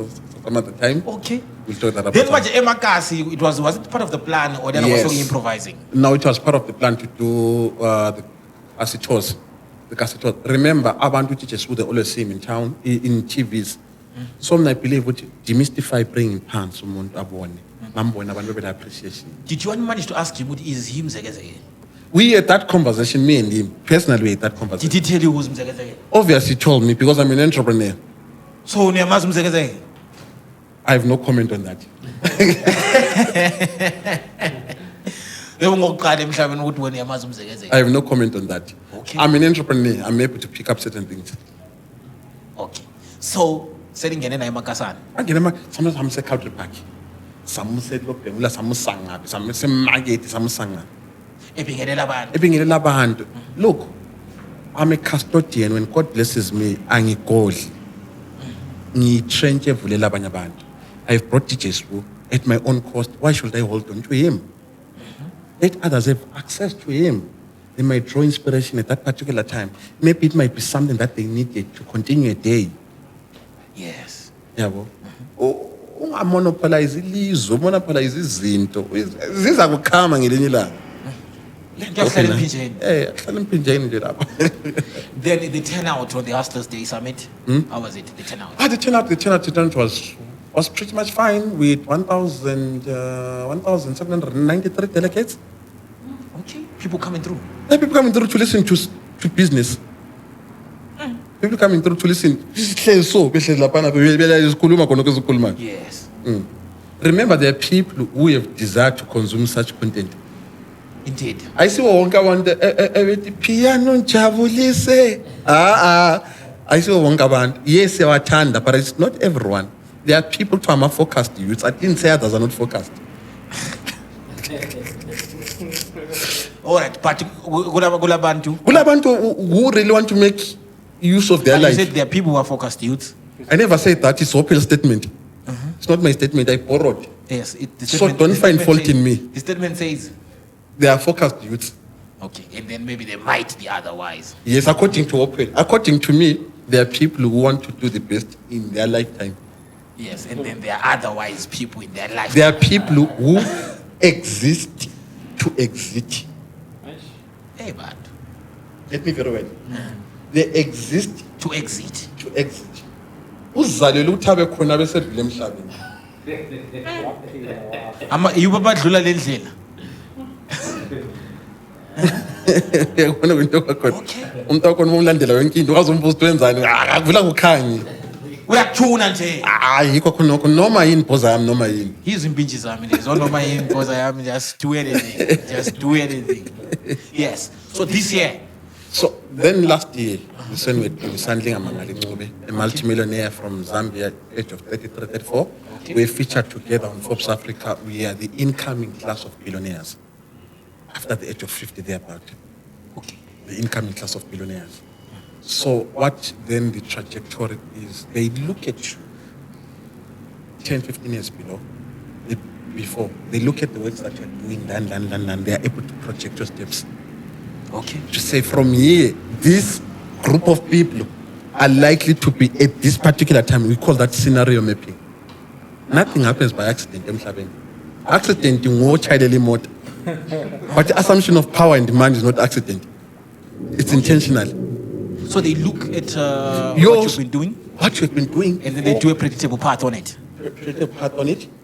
other time. Okay. We'll talk that Then about manje emakasi, was it part of the plan or then Yes. was also improvising? Now it was part of the plan to do as it was. Because it was. Remember, abantu teachers who they always see him in town, in TVs. Some I believe would demystify bringing pants umuntu abone. Bambona abantu bela appreciation. Did you manage to ask him what is him Mzekeze? We had that conversation, me and him. Personally, we had that conversation. Did he tell you who's Mzekeze? Obviously, he told me because I'm an entrepreneur. So Nyamazi Mzekeze? I have no comment on that. I have no comment on that. Okay. I'm an entrepreneur. I'm able to pick up certain things. Okay. So selling na emakasana. Sometimes I'm say country park. Some said look, some sanga, some say market, some sanga. Ebingelela abantu. Look, I'm a custodian. When God blesses me, angigoli. Ngitrenche evulela abanye abantu. I've brought teachers who, at my own cost. Why should I hold on to him? Let others have access to him. They might draw inspiration at that particular time. Maybe it might be something that they needed to continue a day. Yes. Yabo. Ungamonopolize ilizwe, monopolize izinto. Ziza kukhama ngelinye ilanga. Kuyahlala emphinjeni. Kuhlala emphinjeni nje lapha. Then the turnout on the Hustlers Day Summit, how was it, the turnout? The turnout was pretty much fine with 1,793 delegates. Okay. People coming through. People coming through to listen to business. People coming through to listen. Yes. Remember, there are people who have desire to consume such content. Indeed. I see wonka wanda piano njabulise. I see wonka band. Yes, yawathanda, but it's not everyone. There are people who are focused youths. I didn't say others are not focused. All right, but Gulabantu. Gulabantu who really want to make use of their You life. said there are people who are focused youths. I never said that. It's Opel's statement. It's not my statement. I borrowed. Yes. So don't find fault in me. The statement says. They are focused youths. Okay, and then maybe they might be otherwise. Yes, according to Opel. According to me, there are people who want to do the best in their lifetime. Yes, and then there are otherwise people in their life. There are people who exist to exit. Hey, but Let me very well. They exist to exit. to exit. Uzalele ukuthi abe khona besedlule emhlabeni. You babadlula le ndlela. Yabona into kwakhona. Umuntu wakhona umlandela yonke into ukazombuza ukuthi wenzani. Akuvula ngokhanyi. Uyakuthuna nje. Hayi yikho khona noma yini phoza yami noma yini. Hizo impintshi zami lezo noma yini phoza yami, just do anything. Just do anything. Yes. So this year. So then last year, we were handling Amangali Ncube, a multimillionaire from Zambia, age of 33, 34. Okay. We featured together on Forbes Africa. We are the incoming class of billionaires. After the age of 50, thereabout. Okay. The incoming class of billionaires. So what then the trajectory is, they look at you 10, 15 years before. They look at the works that you're doing, and they are able to project your steps. Okay. To say from here, this group of people are likely to be at this particular time. We call that scenario mapping. Nothing happens by accident. Accident in war child remote. But the assumption of power and demand is not accident. It's intentional. So they look at what you've been doing, What you've been doing, and then they do a predictable path on it.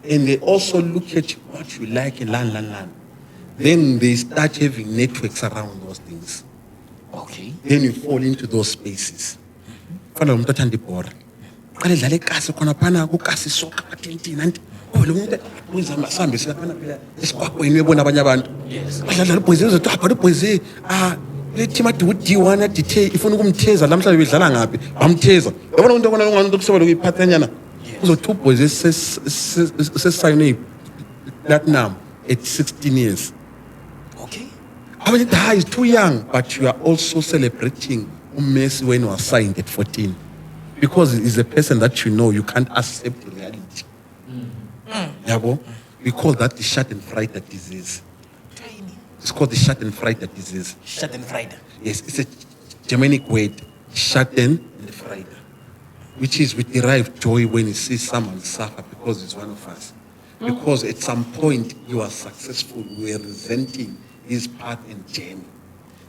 And they also look at what you like and learn. Then they start having networks around those things. Okay. Then you fall into those spaces. Fana umuntu athanda ibhola. Qale dlala ekasi khona phana kukasi soccer ka-20 nanti. Oh lo muntu wenza masambe silaphana phela esikwakweni uyabona abanye abantu. Yes. Badlala boys uzothi apha boys le team adu D1 adithe ifuna ukumtheza lamhlanje bedlala ngapi bamtheza. Yabona umuntu okona ngani kusebela ukuyiphathanyana. Uzothi boys sesayine platinum at 16 years. Okay. I mean, is too young, but you are also celebrating Messi when you are signed at 14. Because he's a person that you know you can't accept reality. Yabo, we call that the Schadenfreude disease. It's called the Schadenfreude disease. Schadenfreude. Yes, it's a Germanic word, Schadenfreude, which is we derive joy when we see someone suffer because it's one of us. Because at some point you are successful, we are resenting his path and journey.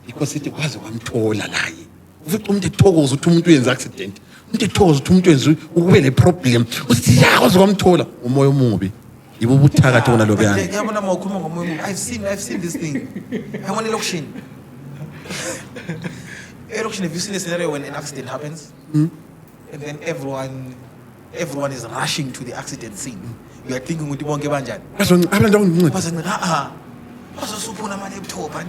Because it was one toll lie. Umuntu ethokoza ukuthi umuntu uyenza accident. Umuntu ethokoza ukuthi umuntu uyenza ube le problem. Usithi yakwazi ukwamthola umoya omubi. Yibo buthakathi bona lobuyana. Ngiyabona mawukhuluma ngomoya omubi. I've seen this thing. I want election. Election, have you seen a scenario when an accident happens? And then everyone is rushing to the accident scene. You are thinking ukuthi bonke banjani? Bazonceda. Bazosuphuna amanye ebuthopha.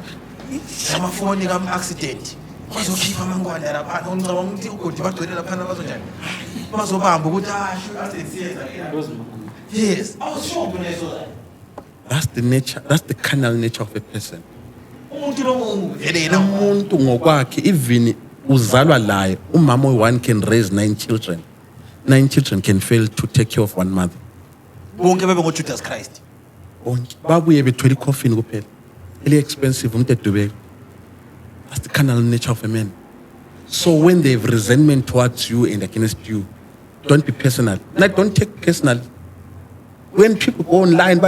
Amafoni kam-accident. Bazokhipha amangwanda lapha. Ngicabanga ukuthi ugodi bagcwele lapha bazonjani? Bazobamba ukuthi accident siyenza. Yes. I was sure when I saw that. That's the nature, that's the carnal nature of a person. Umuntu ngokwakhe, even uzalwa laye, umama one can raise 9 children. 9 children can fail to take care of one mother. bonke bebe ngoJudas Christ. Bonke babuye bethwele coffin kuphela. Really expensive umuntu edubeka. That's the carnal nature of a man. So when they have resentment towards you and against you, don't be personal. Like, don't take personal. When people go online,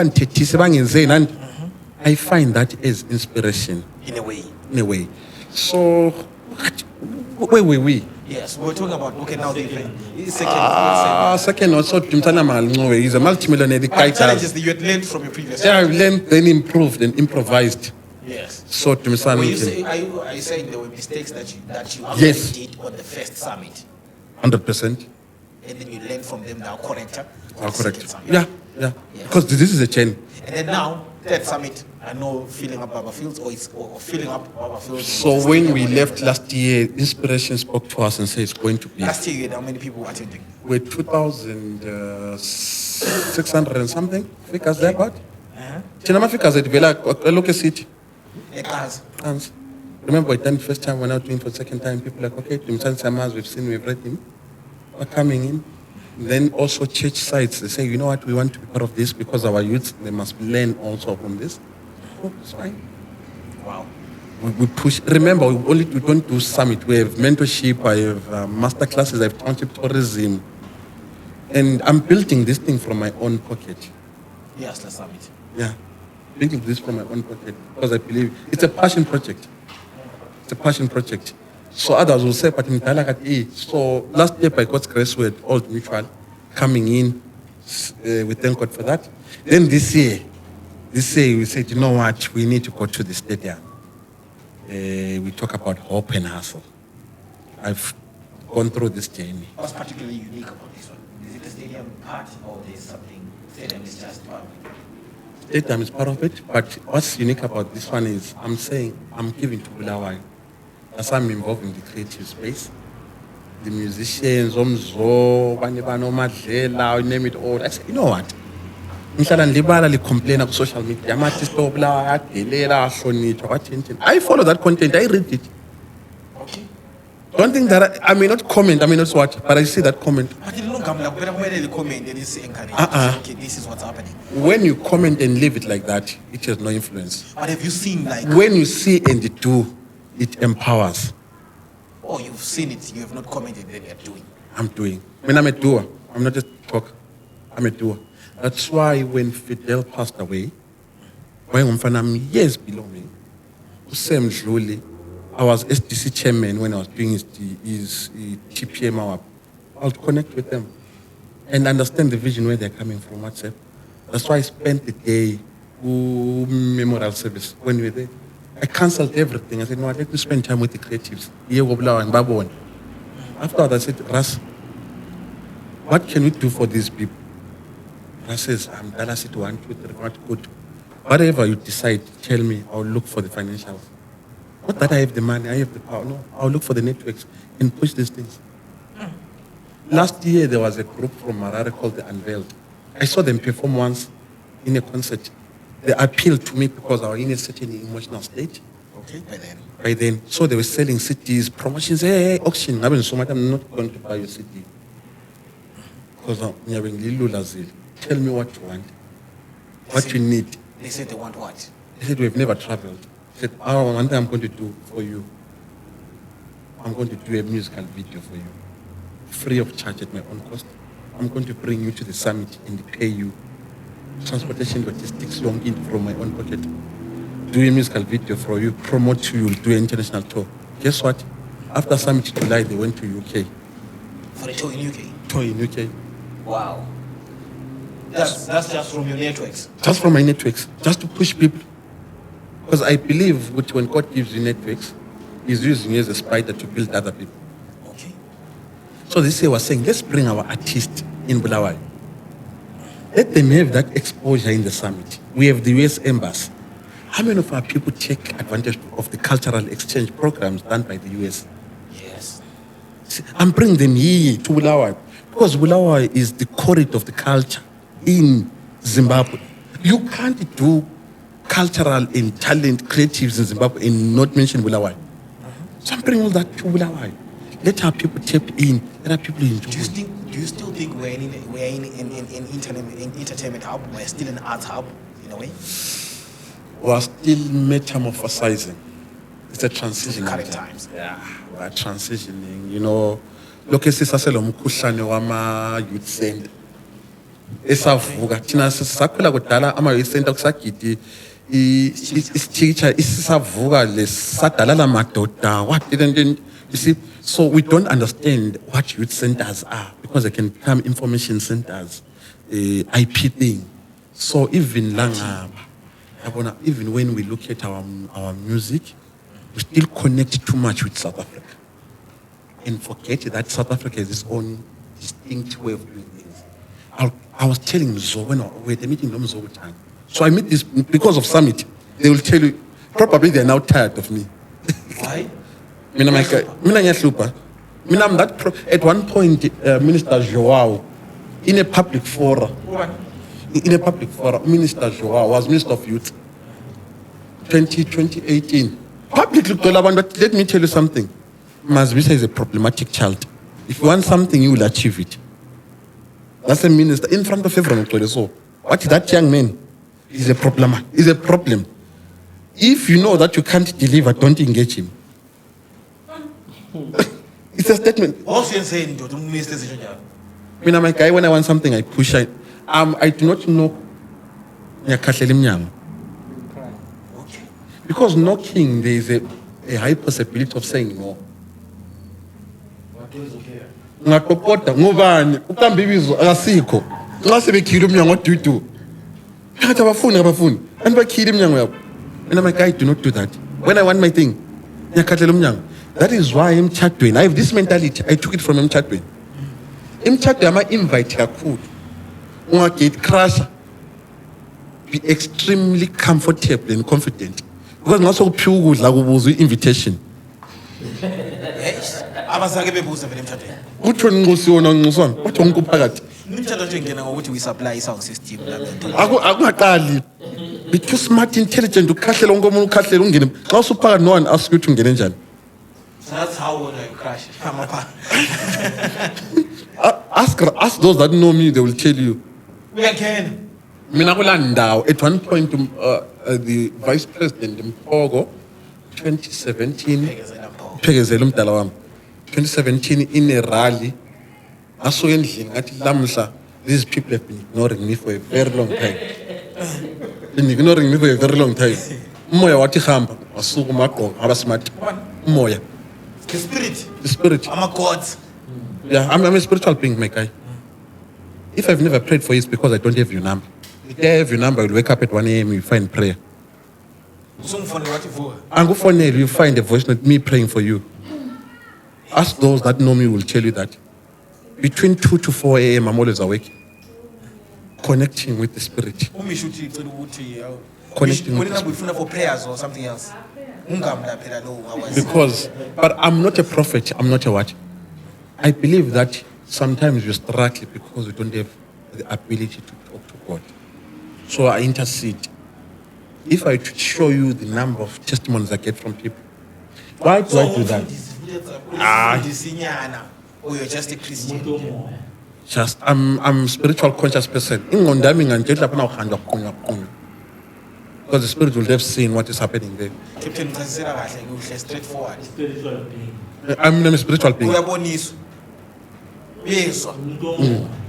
I find that as inspiration. In a way. In a way. So, wait. Yes, we're talking about, okay, now the second also, he's a multimillionaire. The challenges that you had learned from your previous. Yeah, I've learned, then improved and improvised. Yes. So, are you saying there were mistakes that you yes. did on the first summit? 100%. And then you learn from them now, correct? Correct. Yeah. Yes. Because this is a chain. And then now, third summit, I know filling up Baba Fields or filling up Baba Fields. So when we left last year, Inspiration spoke to us and said it's going to be. Last year, you had how many people attending? We're 2,600 and something. Figures there about. Chinama figures at Vela, look at it. Remember, it done the first time, we're now doing for the second time. People are like, okay, we've seen, we've read him. We're coming in. Then also church sites, they say, you know what, we want to be part of this because our youth, they must learn also from this. Oh, it's fine. Wow. We push. Remember, we don't do summit. We have mentorship, I have master classes, I have township tourism. And I'm building this thing from my own pocket. Yes, the summit. Yeah. Building this from my own pocket because I believe it's a passion project. It's a passion project. So others will say, but in so last year by God's grace we had Old Mutual coming in. We thank God for that. Then this year we said, you know what, we need to go to the stadium. We talk about hope and hustle. I've gone through this journey. What's particularly unique about this one? Is it the stadium part or there's something? Stadium is just part of it. Stadium is part of it, but what's unique about this one is I'm saying I'm giving to Bulawai. As I'm involved in the creative space, the musicians, you name it all. I said, you know what? I complain on social media. I follow that content, I read it. Okay. Don't think that I may not comment, I may not watch, but I see that comment. But you don't come like comment and it's encouraging. Okay, this is what's happening. When you comment and leave it like that, it has no influence. But have you seen like when you see and do, it empowers. Oh, you've seen it, you have not commented, then you're doing. I'm doing. I mean, I'm a doer. I'm not just a talker. I'm a doer. That's why when Fidel passed away, when I'm years below me, Sam Juli, I was SDC chairman when I was doing his TPM hour. I would connect with them and understand the vision where they're coming from. What's it? That's why I spent the day memorial service when we were there. I cancelled everything. I said, no, let me spend time with the creatives. After I said, Ras, what can we do for these people? Ras says, I'm done. I said, 1, 2, 3, what good. Whatever you decide, tell me, I'll look for the financials. Not that I have the money, I have the power. No, I'll look for the networks and push these things. Last year, there was a group from Marare called The Unveiled. I saw them perform once in a concert. They appealed to me because I was in a certain emotional state. Okay, by then. So they were selling CDs, promotions, hey, auction. I'm not going to buy your CD. Because I'm having Lilu Lazil. Tell me what you want. what you need. They said they want what? They said, we've never traveled. They said, oh, one thing I'm going to do for you, I'm going to do a musical video for you, free of charge at my own cost. I'm going to bring you to the summit and pay you transportation logistics long in from my own pocket. Do a musical video for you, promote you, do an international tour. Guess what? After Summit July, they went to UK. For a tour in UK? Tour in UK. Wow. That's just from your networks? Just from my networks, just to push people. Because I believe when God gives you networks, He's using you as a spider to build other people. Okay. So this year was saying, let's bring our artists in Bulawayo. Let them have that exposure in the summit. We have the US Embassy. How many of our people take advantage of the cultural exchange programs done by the US? Yes. I'm bringing them here to Bulawayo. Because Bulawayo is the corridor of the culture in Zimbabwe. You can't do cultural and talent creatives in Zimbabwe and not mention Bulawayo. So I'm bringing all that to Bulawayo. Let our people tap in. Let our people enjoy. Do you still think we're in entertainment hub? We're still an arts hub in a way? We're still metamorphosizing. It's a transition. Current times. Yeah, we're transitioning. You know, look at sisaselo mkhuhlane wama youth center. Esavuka thina sisakhula kudala ama youth center kusagidi isiteacher isisavuka lesadalala madoda. What didn't you see? So we don't understand what youth centers are because they can become information centers, IP thing. So even even when we look at our music, we still connect too much with South Africa and forget that South Africa has its own distinct way of doing things. I was telling Zo when we were meeting them all the time. So I meet this because of Summit. They will tell you, probably they're now tired of me. Why? At one point, Minister Joao, in a public forum, Minister Joao was Minister of Youth, 2018. Publicly told about, but let me tell you something. Mazibisa is a problematic child. If you want something, you will achieve it. That's a minister in front of everyone. So, what is that young man? He's a problem. He's a problem. If you know that you can't deliver, don't engage him. It's a statement. Also, you're saying, My guy, when I want something, I push. I do not know. Okay. Because knocking, there is a high possibility of saying no. Ngakopota ngubani ukambibizo akasikho nxa sebekhila umnyango what do you do ngathi abafuni and bakhila umnyango yabo and my guy do not do that when I want my thing ngiyakhathalela umnyango. That is why emtshadweni I have this mentality. I took it from emtshadweni. Emtshadweni ama-invite kakhulu unga-gate crusher, be extremely comfortable and confident because nxa sokuphiwa ukudla kubuzwa i-invitation. Abasake bebuza vele emtshadweni. Kuthiwa Nkosi wona Nkosana wathi wonke uphakathi. Imtshado nje ngena ngokuthi we supply i-sound system. Akungaqali. Be too smart, intelligent, ukhahlela wonke umuntu ukhahlela ungene. Xa usuphakathi no one ask you to ungene njani. So that's how you crash. Ask those that know me, they will tell you. We can. Mina kulandawo at one point the vice president Mpogo 2017 Phegezela umdala wami 2017 in a rally asuke endlini ngathi lamhla these people have been ignoring me for a very long time. Umoya wathi hamba wasuka umaqoqa abasmart umoya. The spirit. I'm a god. Yeah, I'm a spiritual being, my guy. If I've never prayed for you, it's because I don't have your number. If I have your number, you'll wake up at 1 a.m. you find prayer. I'm go for you find a voice note me praying for you. Ask those that know me will tell you that between 2 to 4 a.m. I'm always awake, connecting with the spirit. Connecting with the spirit. For prayers or something else. Because, but I'm not a prophet. I'm not a what? I believe that sometimes you struggle because you don't have the ability to talk to God. So I intercede. If I should show you the number of testimonies I get from people, why do I do that? Or you're just a Christian. just I'm spiritual conscious person. Ingqondo yami ingantshela lapha nawuhanjwa kuqunywa. Because the spirit will have seen what is happening there. Captain ngicasisela kahle kuhle straightforward. Spiritual being. I'm a spiritual being. Uyaboniswa. Uyezwa.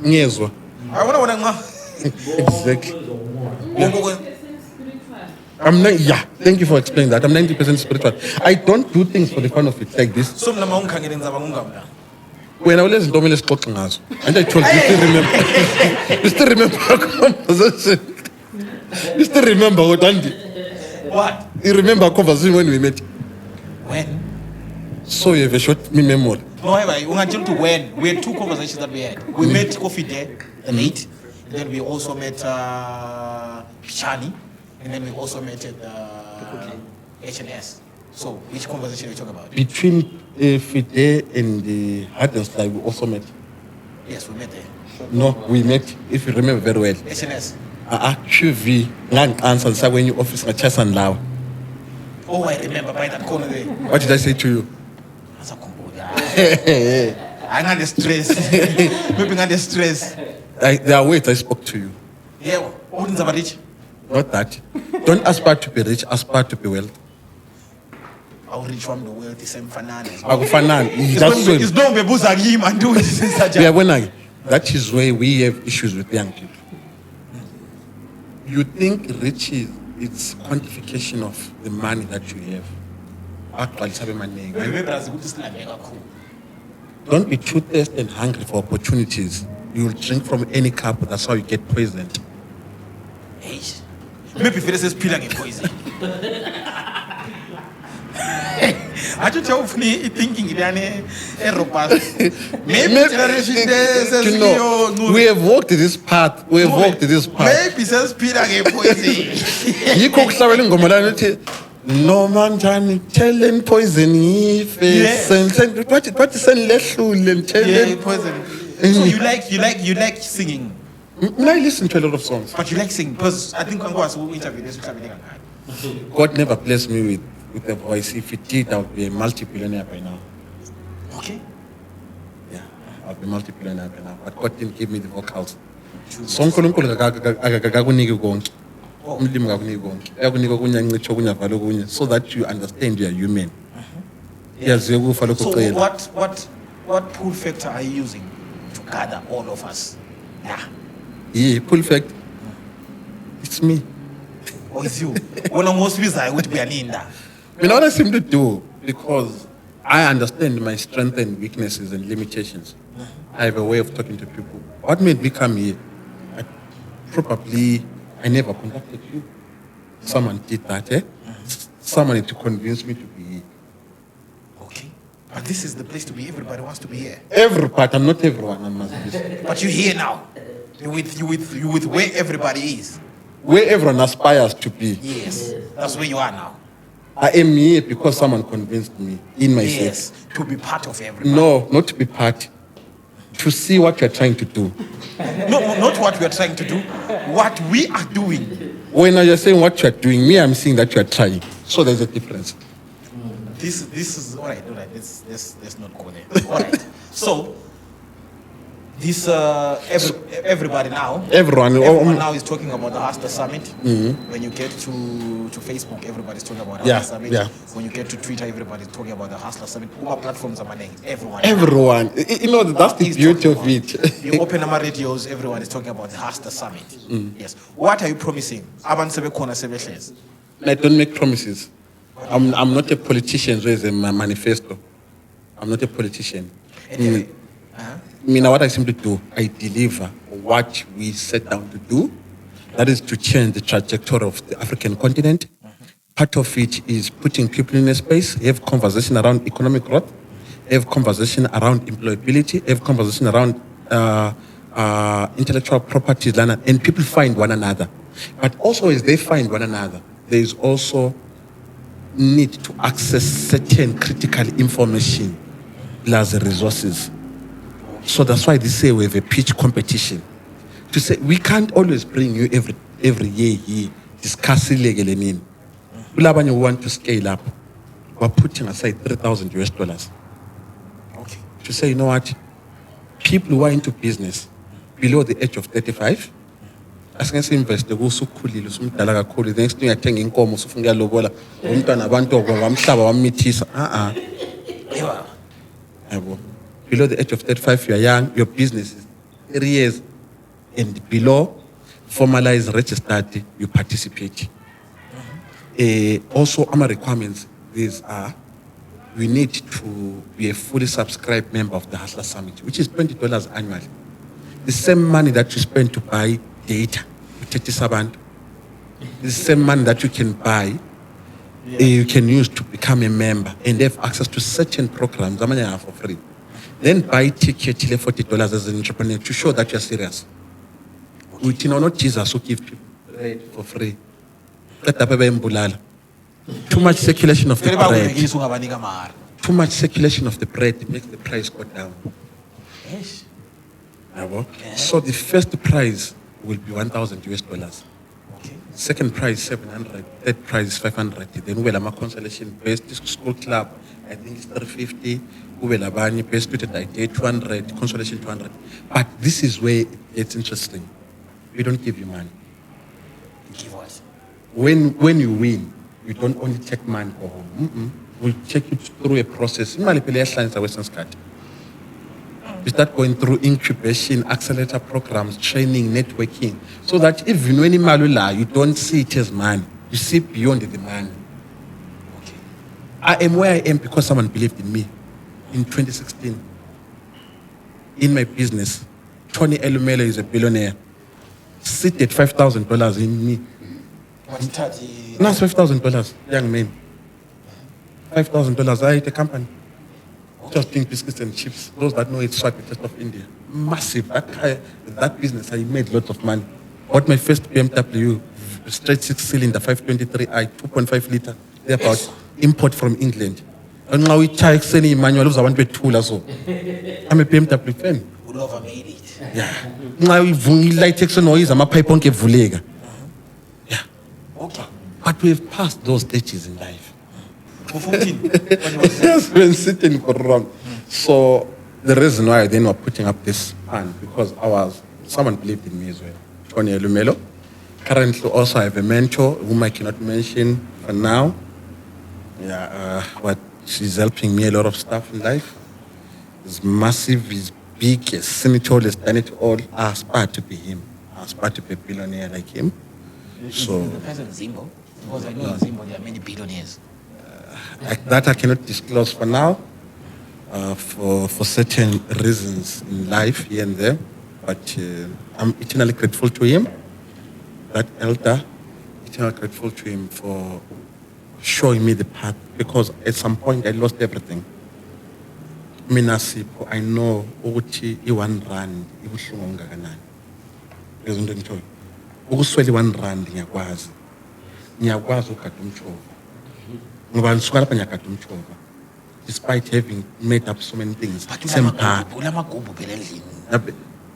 Ngiyezwa. Ayibona wona nqa. Exactly. Bonke I'm not, yeah, thank you for explaining that. I'm 90% spiritual. I don't do things for the fun of it like this. so mina mawungikhangele ngizaba ngungabula. When I was in Dominic Scott, and I told you, you still remember. You still remember our conversation. You still remember what Andy? What? You remember our conversation when we met? When? So you have a short memory. No, until to when. We had two conversations that we had. We met Coffee Day, the late. And then we also met Pichani. And then we also met at HNS. So, which conversation are you talking about? Between Fide and the Hardensly, we also met. Yes, we met there. No, we met, if you remember very well. HNS. QV, Lang answer, so when you office at Chess and Lao. Oh, I remember by that corner there. What did I say to you? That's a computer. I'm under stress. Maybe under stress. There are ways I spoke to you. Yeah, what is about rich? Not that. Don't aspire to be rich, aspire to be wealthy. I'll reach from the world, the same finance. It's don't be buzagim and do it. Yeah, that is where we have issues with young people. You think rich is it's quantification of the money that you have. Actually, don't be too thirsty and hungry for opportunities. You will drink from any cup, that's how you get poisoned. Hey, maybe if it is peeling poison. I just tell me thinking maybe we have walked this path. We have walked this path. Maybe says peeling poison. You cook something no man Johnny telling poison if what is poison. So you like singing? I listen to a lot of songs. But you like singing because I think Nkosana will interview this. God never blessed me with a voice. If it did, I would be a multi-billionaire by now. Okay. Yeah, I'll be multi-billionaire by now. But God didn't give me the vocals. So that you understand you are human. So what pull factor are you using to gather all of us? Yeah, pull factor. It's me. Or it's you? When I'm most busy, I would be an inda. You know what I seem to do? Because I understand my strengths and weaknesses and limitations. I have a way of talking to people. What made me come here? I never contacted you. Someone did that, eh? Someone had to convince me to be here. Okay. But this is the place to be. Everybody wants to be here. Every part, I'm not everyone, I must be. But you're here now. You with where everybody is. Where everyone aspires to be. Yes. That's where you are now. I am here because someone convinced me in myself. Yes. To be part of everybody. No, not to be part. To see what you're trying to do. No, not what we are trying to do. What we are doing. When you're saying what you're doing, me, I'm saying that you're trying. So there's a difference. This is all right. Let's not go there. All right. So this everybody now. Everyone now is talking about the Hustler Summit. When you get to Facebook, everybody's talking about the Hustler Summit. Yeah. When you get to Twitter, everybody's talking about the Hustler Summit. All platforms are money. Everyone. You know, that's the beauty of it. You open our radios, everyone is talking about the Hustler Summit. Yes. What are you promising? I don't make promises. I'm not a politician with a manifesto. I'm not a politician. Anyway. What I simply do, I deliver what we set down to do. That is to change the trajectory of the African continent. Part of it is putting people in a space, have conversation around economic growth, have conversation around employability, have conversation around intellectual property, and people find one another. But also as they find one another, there is also need to access certain critical information plus resources. So that's why they say we have a pitch competition. To say we can't always bring you every year here discussing legal mean. When you want to scale up, we're putting aside $3,000. Okay. To say, you know what? People who are into business, below the age of 35. Asingeke investe kusukhulile usumdala kakhulu. The next thing uyathenga inkomo usufuna uyalobola umntwana abantu wamhlaba wamithisa. Yabo. Below the age of 35 you are young, your business is 3 years and below, formalized, registered, you participate. Also, our requirements, these are, we need to be a fully subscribed member of the Hustler Summit, which is $20 annually. The same money that you spend to buy data, the same money that you can buy, you can use to become a member and have access to certain programs for free. Then buy ticket $40 as an entrepreneur to show that you're serious. We not Jesus who give people bread for free. Too much circulation of the bread. Too much circulation of the bread makes the price go down. Yes. So the first prize will be $1,000. Okay. Second prize 700. Third prize 500. Then we will have a consolation based school club. I think it's 350. We will have a best student idea 200. Consolation 200. But this is where it's interesting. We don't give you money. Give us. When you win, you don't only take money for home. We take you through a process. You start going through incubation, accelerator programs, training, networking, so that even when you don't see it as money, you see beyond the money. Okay. I am where I am because someone believed in me. In 2016, in my business, Tony Elumelo is a billionaire. Seated $5,000 in me. What's that? No, it's $5,000, young man. $5,000. I hit a company. Just doing biscuits and chips. Those that know it's Swat, the test of India. Massive. That business, I made lots of money. Bought my first BMW, straight 6-cylinder, 523i, 2.5 liter. They're about import from England. And now we try sending manual. I'm a BMW fan. Would have made it. Yeah. Now we light text noise. I'm a pipe on Vulega. Yeah. Okay. But we've passed those stages in life. Yes. Yes, been sitting for wrong. So the reason why then we're putting up this plan because someone believed in me as well. Tony Elumelo. Currently also I have a mentor whom I cannot mention for now. Yeah, but she's helping me a lot of stuff in life. He's massive, he's big, he's seen it all, he's done it all. I aspire to be him. I aspire to be a billionaire like him. So The person Zimbo, because I know in Zimbo there are many billionaires. like that I cannot disclose for now, for certain reasons in life here and there. But I'm eternally grateful to him, that elder, eternally grateful to him for showing me the path because at some point I lost everything. Mina Sipho, I know ukuthi i-1 rand ibuhlungu kangakanani. Ngizwe into ngitshoyo. Ukuswela i-1 rand ngiyakwazi. Ngiyakwazi ukugada umtshova. Ngoba ngisuka lapha ngiyagada umtshova. Despite having made up so many things.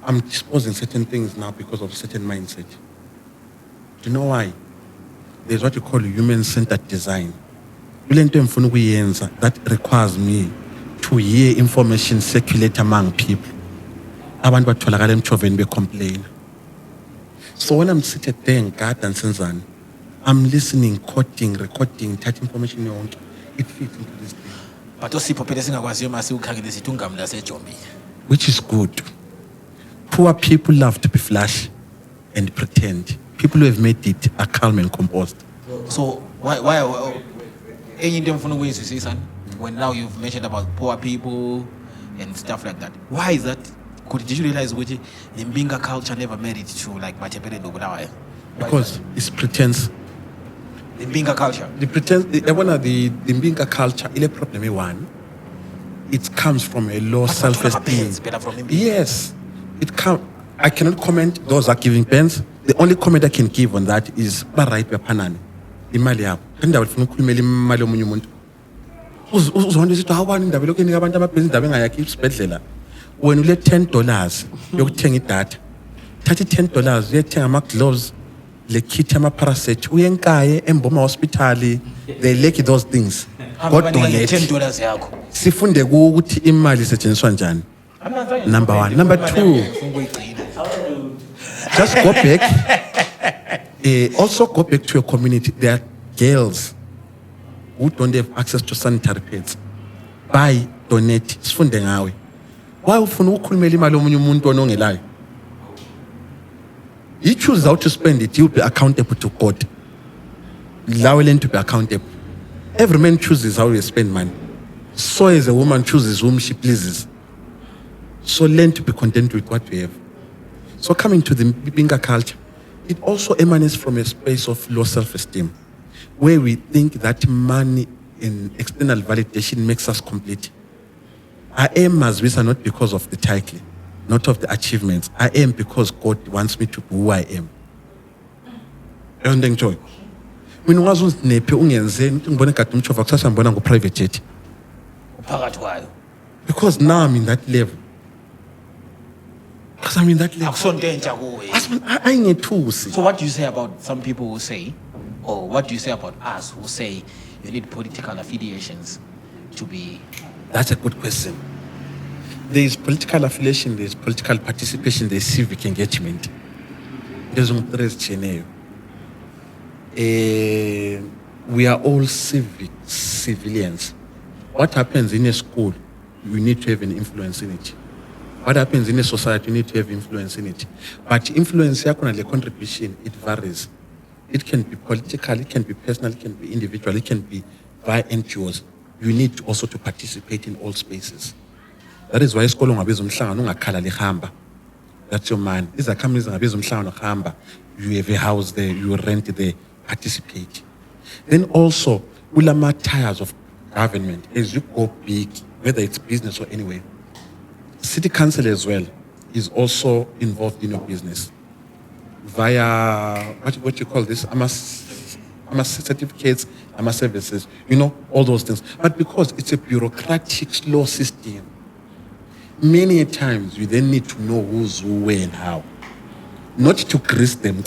I'm disposing certain things now because of certain mindset. Do you know why? There's what you call human-centered design. That requires me to hear information circulate among people. Abantu batholakala emchoveni complain. So when I'm seated there in garden Senzan, I'm listening, quoting, recording, that information it fits into this thing. But Which is good. Poor people love to be flash and pretend. People who have made it are calm and composed. So why when now you've mentioned about poor people and stuff like that, why is that? Did you realize which the Mbinga culture never made it to like Matebele Dobulawa? Because it's pretense. The Mbinga culture. The pretense, the Mbinga culture, the problem is one. It comes from a low self-esteem. Yes, it comes. I cannot comment. Those are giving pens. The only comment I can give on that is barai pepanani. Imali yabo. Kanda wafuna ukhulumela imali yomunye umuntu. Uzonde sithi awani indaba lokho enika abantu amabhizinisi indaba engayakhi isibhedlela. When you let $10 yokuthenga idatha. Thatha $10 uyethenga ama gloves, le kit ama parasite, uyenkaye emboma hospital, they lack those things. God donate. $10 yakho. Sifunde ukuthi imali isetshenziswa njani. Number 1. Number 2. just go back. Also go back to your community. There are girls who don't have access to sanitary pads. Buy, donate, sifunde ngawe. Why ufuna ukukhulumela imali omunye umuntu onongelayo? You choose how to spend it, you'll be accountable to God. Allow them to be accountable. Every man chooses how he spend money. So as a woman chooses whom she pleases. So learn to be content with what we have. So coming to the Mbinga culture, it also emanates from a space of low self-esteem, where we think that money and external validation makes us complete. I am Mazibisa not because of the title, not of the achievements. I am because God wants me to be who I am. You enjoy? When was nepe ungenze ngibone kade umchova kusasa ngibona ngo private jet. Phakathi kwayo. Because now I'm in that level. Because I'm in that level. Akusonto entsha kuwe. Ayingethusi. So what do you say about some people who say, or what do you say about us who say you need political affiliations to be? That's a good question. There is political affiliation, there is political participation, there is civic engagement. There's no we are all civilians. What happens in a school, you need to have an influence in it. What happens in a society, you need to have influence in it. But influence, the contribution, it varies. It can be political, it can be personal, it can be individual, it can be via NGOs. You need also to participate in all spaces. That is why isikolo ngabiza umhlangano ungakhala lihamba. That's your man. These are companies ngabiza umhlangano hamba. You have a house there, you rent there, participate. Then also, ulama tiers of government, as you go big, whether it's business or anyway, city council as well is also involved in your business via what you call this, AMA certificates, AMA services, all those things. But because it's a bureaucratic, slow system, many times you then need to know who's who, where, and how. Not to grease them.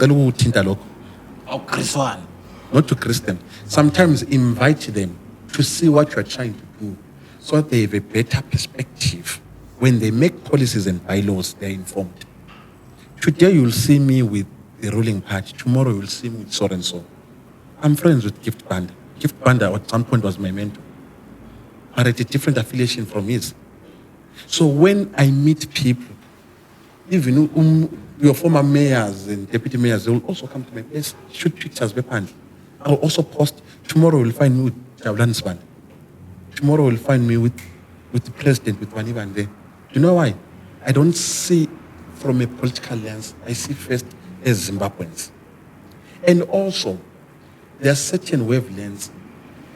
Not to grease them. Sometimes invite them to see what you're trying to do so that they have a better perspective. When they make policies and bylaws, they're informed. Today you'll see me with the ruling party. Tomorrow you'll see me with so and so. I'm friends with Gift Banda. Gift Banda at some point was my mentor, but at a different affiliation from his. So when I meet people, even your former mayors and deputy mayors, they will also come to my place, shoot pictures with Banda. I'll also post. Tomorrow you'll find me with Javlan's Band. Tomorrow you'll find me with the president, with Wanivan there. Do you know why? I don't see from a political lens. I see first as Zimbabweans. And also, there are certain wavelengths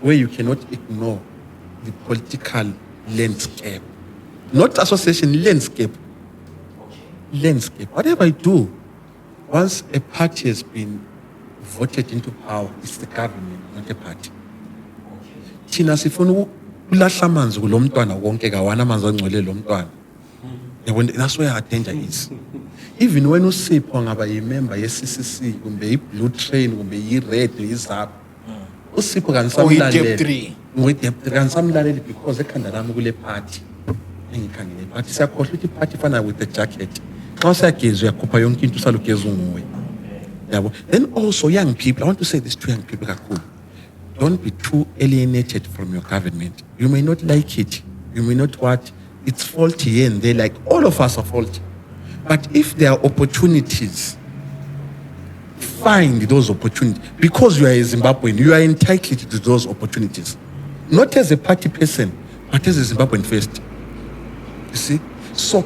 where you cannot ignore the political landscape. Not association, landscape. Landscape. Whatever I do, once a party has been voted into power, it's the government, not a party. Thina sifuna ulahla amanzi kulo mntwana wonke kawana amanzi angcwele lo mntwana. That's where our danger is. Even when uSipho ngaba yimember ye-CCC kumbe i-Blue Train kumbe i-Red i-ZAP, uSipho kansamlaleli kansamlaleli because ekhanda lami kule party engikhangele party siyakhohlwa ukuthi party fana with the jacket. Xa siyageza uyakhupha yonke into usalugeza unguwe. Yabo. Then also young people, I want to say this to young people kakhulu. Don't be too alienated from your government. You may not like it. You may not what. It's faulty here and there, like all of us are faulty. But if there are opportunities, find those opportunities. Because you are a Zimbabwean, you are entitled to those opportunities. Not as a party person, but as a Zimbabwean first. You see? So,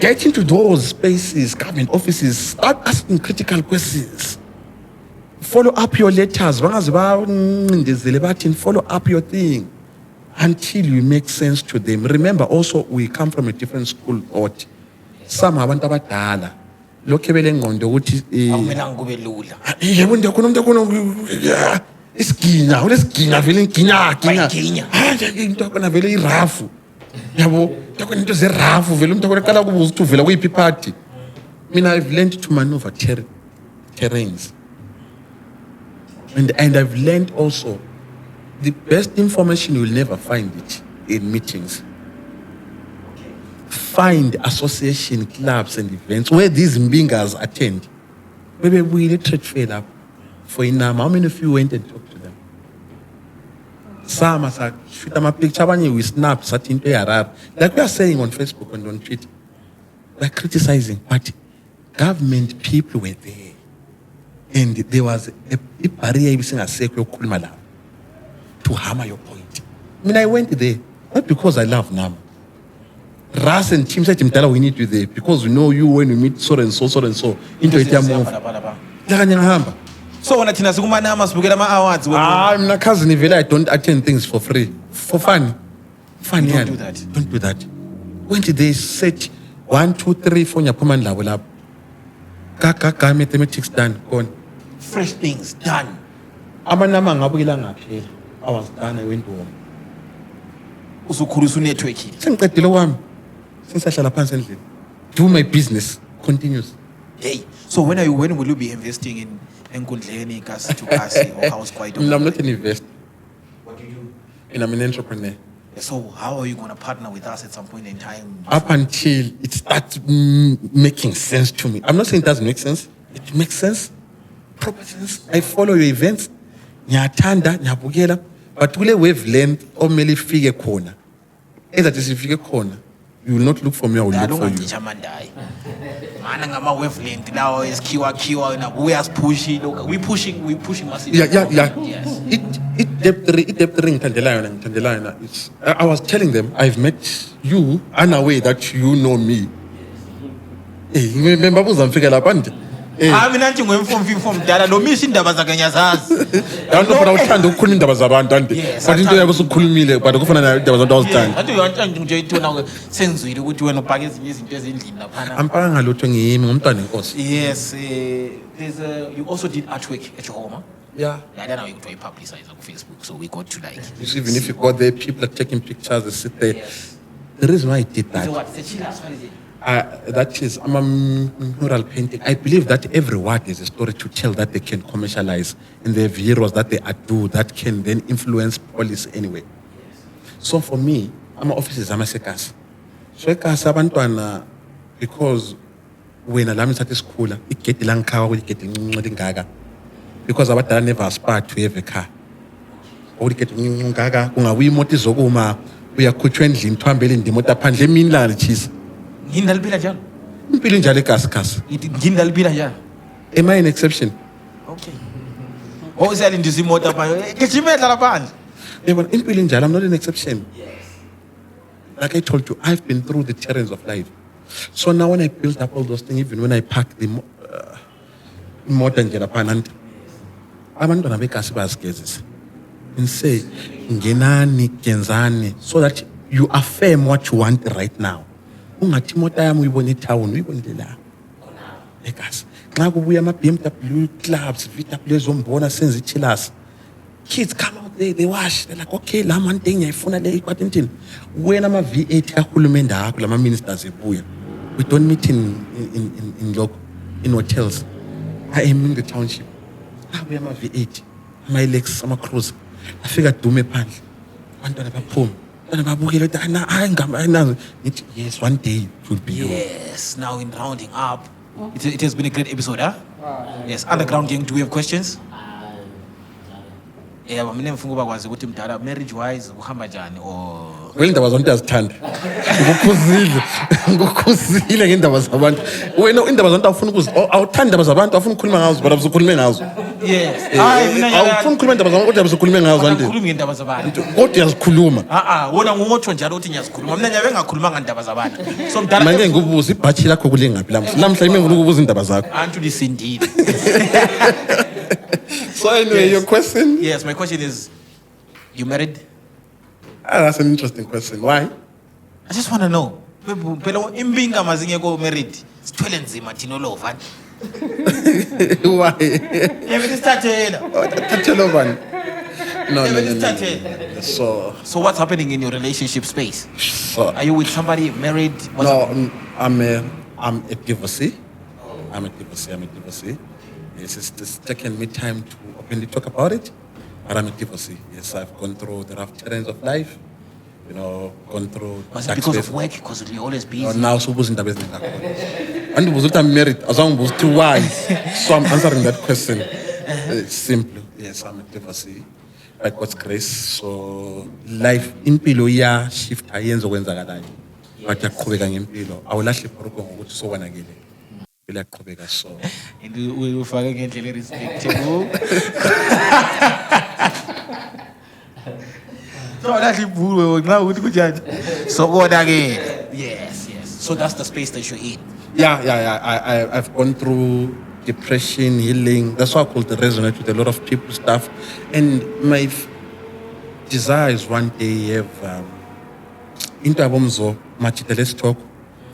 get into those spaces, government offices, start asking critical questions. Follow up your letters. Follow up your thing until you make sense to them. Remember also, we come from a different school thought. Some abantu abadala lokho belengqondo ukuthi Akumelanga kube lula. yebo ndiyakhona isiginya ulesiginya vele inginya into yakona vele irafu yabo yakona into zerafu vele umuntu akaqala kubuza ukuthi uvela kuyiphi party. I've learned to maneuver terrains. And I've learned also the best information you will never find it in meetings. find association clubs and events where these mbingas attend. Maybe we need trade fair up for Inama. How many of you went and talked to them? Some are shoot my picture when you snap certain like we are saying on Facebook and on Twitter. We're criticizing, but government people were there. And there was a barrier to hammer your point. I mean, I went there, not because I love Nama. Ras and Tim said, we need you there because we know you when we meet so and so into a move. So when I tell you, awards. I'm not cousin if I don't attend things for free. For fun. Fun, Don't do that. Don't do that. When did they set 1, 2, 3, 4 Nyapuman level up? Kaka mathematics done, gone. Fresh things done. I was done, I went home. Usukhulusu network. Since I shall apparently do my business continues. Hey, so when will you be investing in Enkundleni, Kasi to Kasi, or House Quite? I'm not an investor, What do you do? and I'm an entrepreneur. So how are you going to partner with us at some point in time? Up until it starts making sense to me. I'm not saying it doesn't make sense. It makes sense. Proper sense. I follow your events. Nyatanda, nyabugela. But kule wavelength or merely figure corner. Either this is figure corner. You will not look for me, I will look for you. Mana wavelength now is kiwa na we are pushing. We pushing massively. Yeah. Yes. It depth ring Tandelayana. It's I was telling them I've met you unaware that you know me. Hey, remember figure Mina nje ngwemfom dala lo miss indaba zakanyazazi. Abantu funa uthanda ukukhuluma indaba zabantu ande. But into yakho sokukhulumile but kufana na indaba zabantu awuzithanda. Athi yonke nje ithona senzwile ukuthi wena ubhaka ezinye izinto ezindlini lapha. Ampaka ngalutho ngiyimi ngumntwana enkosi. Yes, you also did artwork at your home. Yeah. I don't know you to publicize on Facebook, so we got to like. Even if you go there, people are taking pictures, they sit there. Yes. The reason why I did that. So what? The chillers, what is it? That is, I'm a mural painting. I believe that every word is a story to tell that they can commercialize, and the heroes that they do that can then influence policy anyway. Yes. So for me, I'm an office I'm a sekas. So I because when I'm at school, it get the lang car, it get the gaga. Because I never aspired to have a car. Or get gaga, we motizoguma, we are kuchwenji in Twambel in the motor pandle minla cheese. Gindal bila jan. Feeling jolly cas. Gindal bila jan. Am I an exception? Okay. What was that in this motor? Get you better band. In feeling jolly, I'm not an exception. Yes. Like I told you, I've been through the terrains of life. So now when I built up all those things, even when I packed the modern Japan and abantwana bekasi cases and say ngenani kenzani so that you affirm what you want right now. Ungathi mota yami uyibone town uyibone la. Ekasi. Xa kubuya ama BMW clubs, VW zombona senza ichillers. Kids come out there, they wash. They're like, okay, la man thing ngiyayifuna le ikwatintini. Wena ama V8 kahulumende akho lama ministers ebuya. We don't meet in hotels. I am in the township. We am a V8. My legs, I'm a cruise. I figure dume pan. Yes, one day it will be you. Yes, now in rounding up, it has been a great episode, huh? Yes, Underground Gang, do we have questions? Yeah, my name Funguba was with him, marriage wise, Muhammad or. Well, there was one just stand. Ngokuzile ngendaba zabantu. Wena indaba zabantu awufuna awuthanda indaba zabantu awufuna ukukhuluma ngazo but awuzukhulume ngazo. Yes. Hayi mina awufuna ukukhuluma indaba zabantu kodwa awuzukhulume ngazo ande. Ukukhuluma ngendaba zabantu. Kodwa uyazikhuluma. Wona ngotho njalo uthi ngiyazikhuluma. Mina nyabe ngakhuluma ngendaba zabantu. So mdala manje ngubuza ibhathi lakho kule ngaphi lamhla ime ngifuna ukubuza indaba zakho. Antu lisindile. So anyway, your question? Yes, my question is, you married? That's an interesting question. Why? I just want to know. Phela imbinga mazingeko married. Sithwele nzima thina lova. Why? Yebe sithathela. Thathela bani? No. So what's happening in your relationship space? So, are you with somebody married? I'm a divorcee. I'm a divorcee. Yes, it's taken me time to openly talk about it, but I'm a divorcee. Yes, I've gone through the rough terrains of life. gone through. Was it because of work? Because you're always busy? Now, so was in the business. And was I'm married, as long as too why. So I'm answering that question. It's simple. Yes, I'm a divorcee. By God's grace. So life in Pilo, yeah, shift ayenzo kwenzakalayo. But yaqhubeka ngempilo. Awulahle iphoroko ngokuthi so wena ngile. Impilo yaqhubeka so. And we ufake ngendlela respectable. So what again? Yes. So that's the space that you're in. Yeah. I've gone through depression, healing. That's why I call it resonate with a lot of people stuff. And my desire is one day have into Abomzo, Machita, let's talk.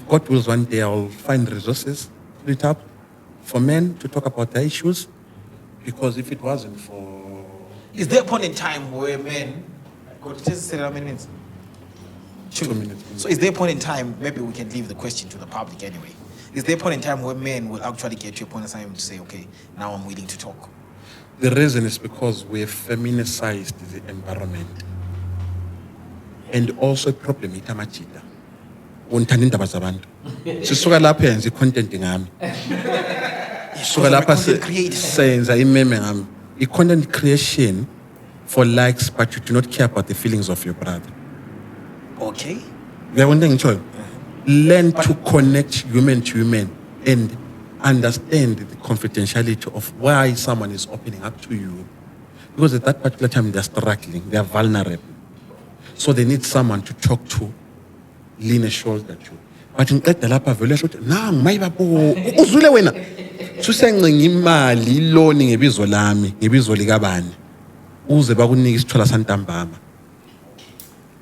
God wills one day I'll find resources, put it up for men to talk about their issues. Because if it wasn't for... Is there a point in time where men... God, just say how many minutes? 2 minutes. So is there a point in time, maybe we can leave the question to the public anyway. Is there a point in time where men will actually get to a point in time to say, okay, now I'm willing to talk? The reason is because we've feminicized the environment. And also a problem ita machita. Untanda indaba zabantu. Sisuka lapha yenza i-content ngami. Sisuka lapha senza imeme ngami. I-content creation for likes, but you do not care about the feelings of your brother. Okay. Learn to connect human to human and understand the confidentiality of why someone is opening up to you. Because at that particular time, they're struggling, they're vulnerable. So they need someone to talk to, lean a shoulder to. But in the lapa vele na mayibapo uzule wena. Susenga ngimali loni ngebizo lami, ngebizo likabani. Uze bakunika isithola santambama.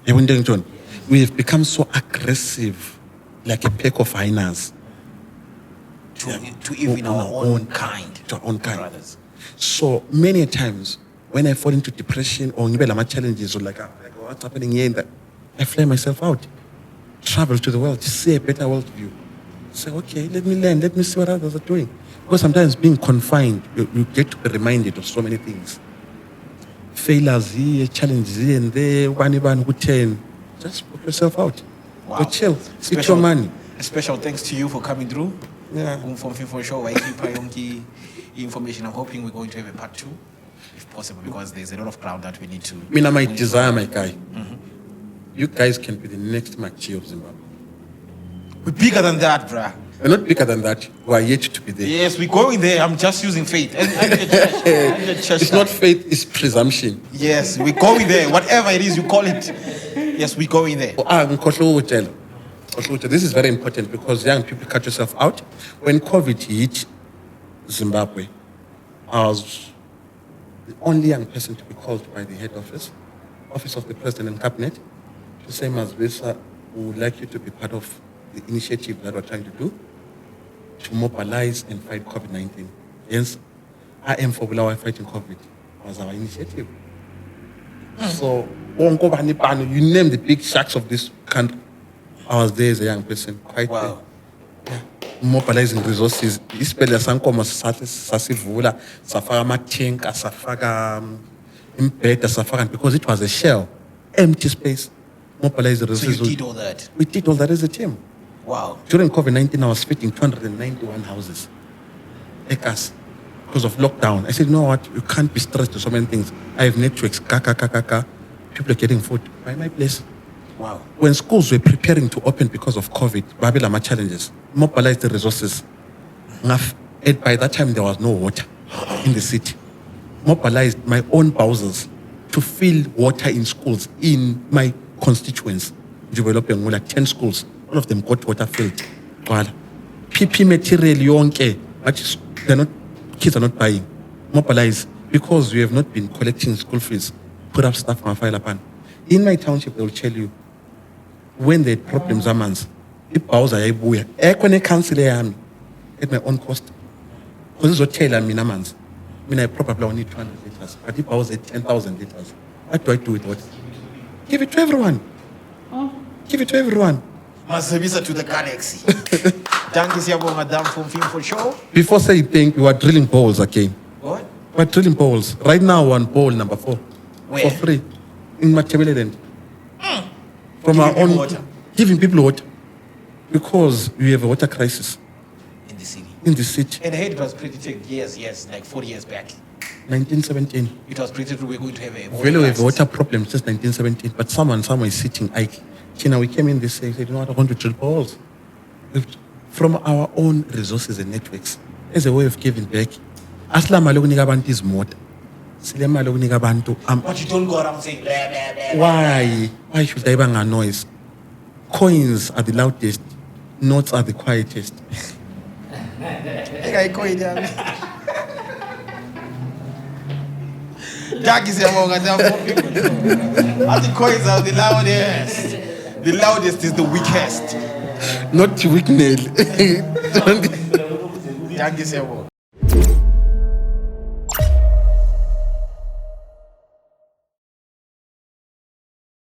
Yebo into engitshona. We have become so aggressive, like a pack of hyenas. To even our own kind. To our own kind. Brothers. So many times, when I fall into depression or challenges or like what's happening here, that I fly myself out, travel to the world, see a better world view. Say, okay, let me learn, let me see what others are doing. Because sometimes being confined, you get to be reminded of so many things. Failures here, challenges here and there, one who 10. Just put yourself out. Wow. Go chill. It's your money. A special thanks to you for coming through. Yeah. From for sure, I keep yonke information. I'm hoping we're going to have a part 2, if possible, because there's a lot of ground that we need to. Mina, my desire, my guy. You guys can be the next Machi of Zimbabwe. We're bigger than that, bruh. We're not bigger than that. We are yet to be there. Yes, we're going there. I'm just using faith. And the church. It's not faith, it's presumption. Yes, we're going there. Whatever it is you call it. Yes, we're going there. This is very important because young people cut yourself out. When COVID hit Zimbabwe, I was the only young person to be called by the head office of the president and cabinet, to say, Mazibisa, we would like you to be part of the initiative that we're trying to do to mobilize and fight COVID-19. Hence, I am for Bulawayo fighting COVID was our initiative. So, you name the big sharks of this country. I was there as a young person, quite wow. Mobilizing resources. Isibhedlela sankoma sasivula, safaka ama-tank, safaka imbheda, safaka, because it was a shell, empty space. Mobilize the resources. So you did all that? We did all that as a team. Wow. During COVID-19, I was fitting 291 houses. Acres. Because of lockdown. I said, you know what? You can't be stressed to so many things. I have networks. People are getting food by my place. Wow. When schools were preparing to open because of COVID, Babylama challenges, mobilized the resources. And by that time, there was no water in the city. Mobilized my own bowsers to fill water in schools in my constituents. Developing like 10 schools. All of them got water filled. PP material, yonke, but kids are not buying. Mobilize because we have not been collecting school fees. Put up stuff on file upon. In my township, they will tell you when the problems are mans, if Bowser Abuya, I can cancel at my own cost. Because this is what tell me, mans. I probably only need 200 liters, but if I was at 10,000 liters, what do I do with what? Give it to everyone. Give it to everyone. Mazibisa to the galaxy. Thank you, Madam, from Film for Show. Before saying thank you, we are drilling balls again. What? We're drilling balls. Right now, we're on ball number 4. Where? For free. In Matabeleland. from Giving our own people water. giving people water because we have a water crisis In the city. in the city. And I heard it was predicted years, like 40 years back. 1917. It was predicted we were going to have a Really, we have crisis. water problem since 1917. But someone is sitting. We came in this say, you know what, I want to drill balls from our own resources and networks as a way of giving back. Asla mali ukunika abantu izimota. Sile mali ukunika abantu. But you don't go around saying blah, blah, blah. Why should I bang a noise? Coins are the loudest, notes are the quietest. Jackie siyabonga the coins are the loudest. The loudest is the weakest. Not weak nail. Jackie siyabonga.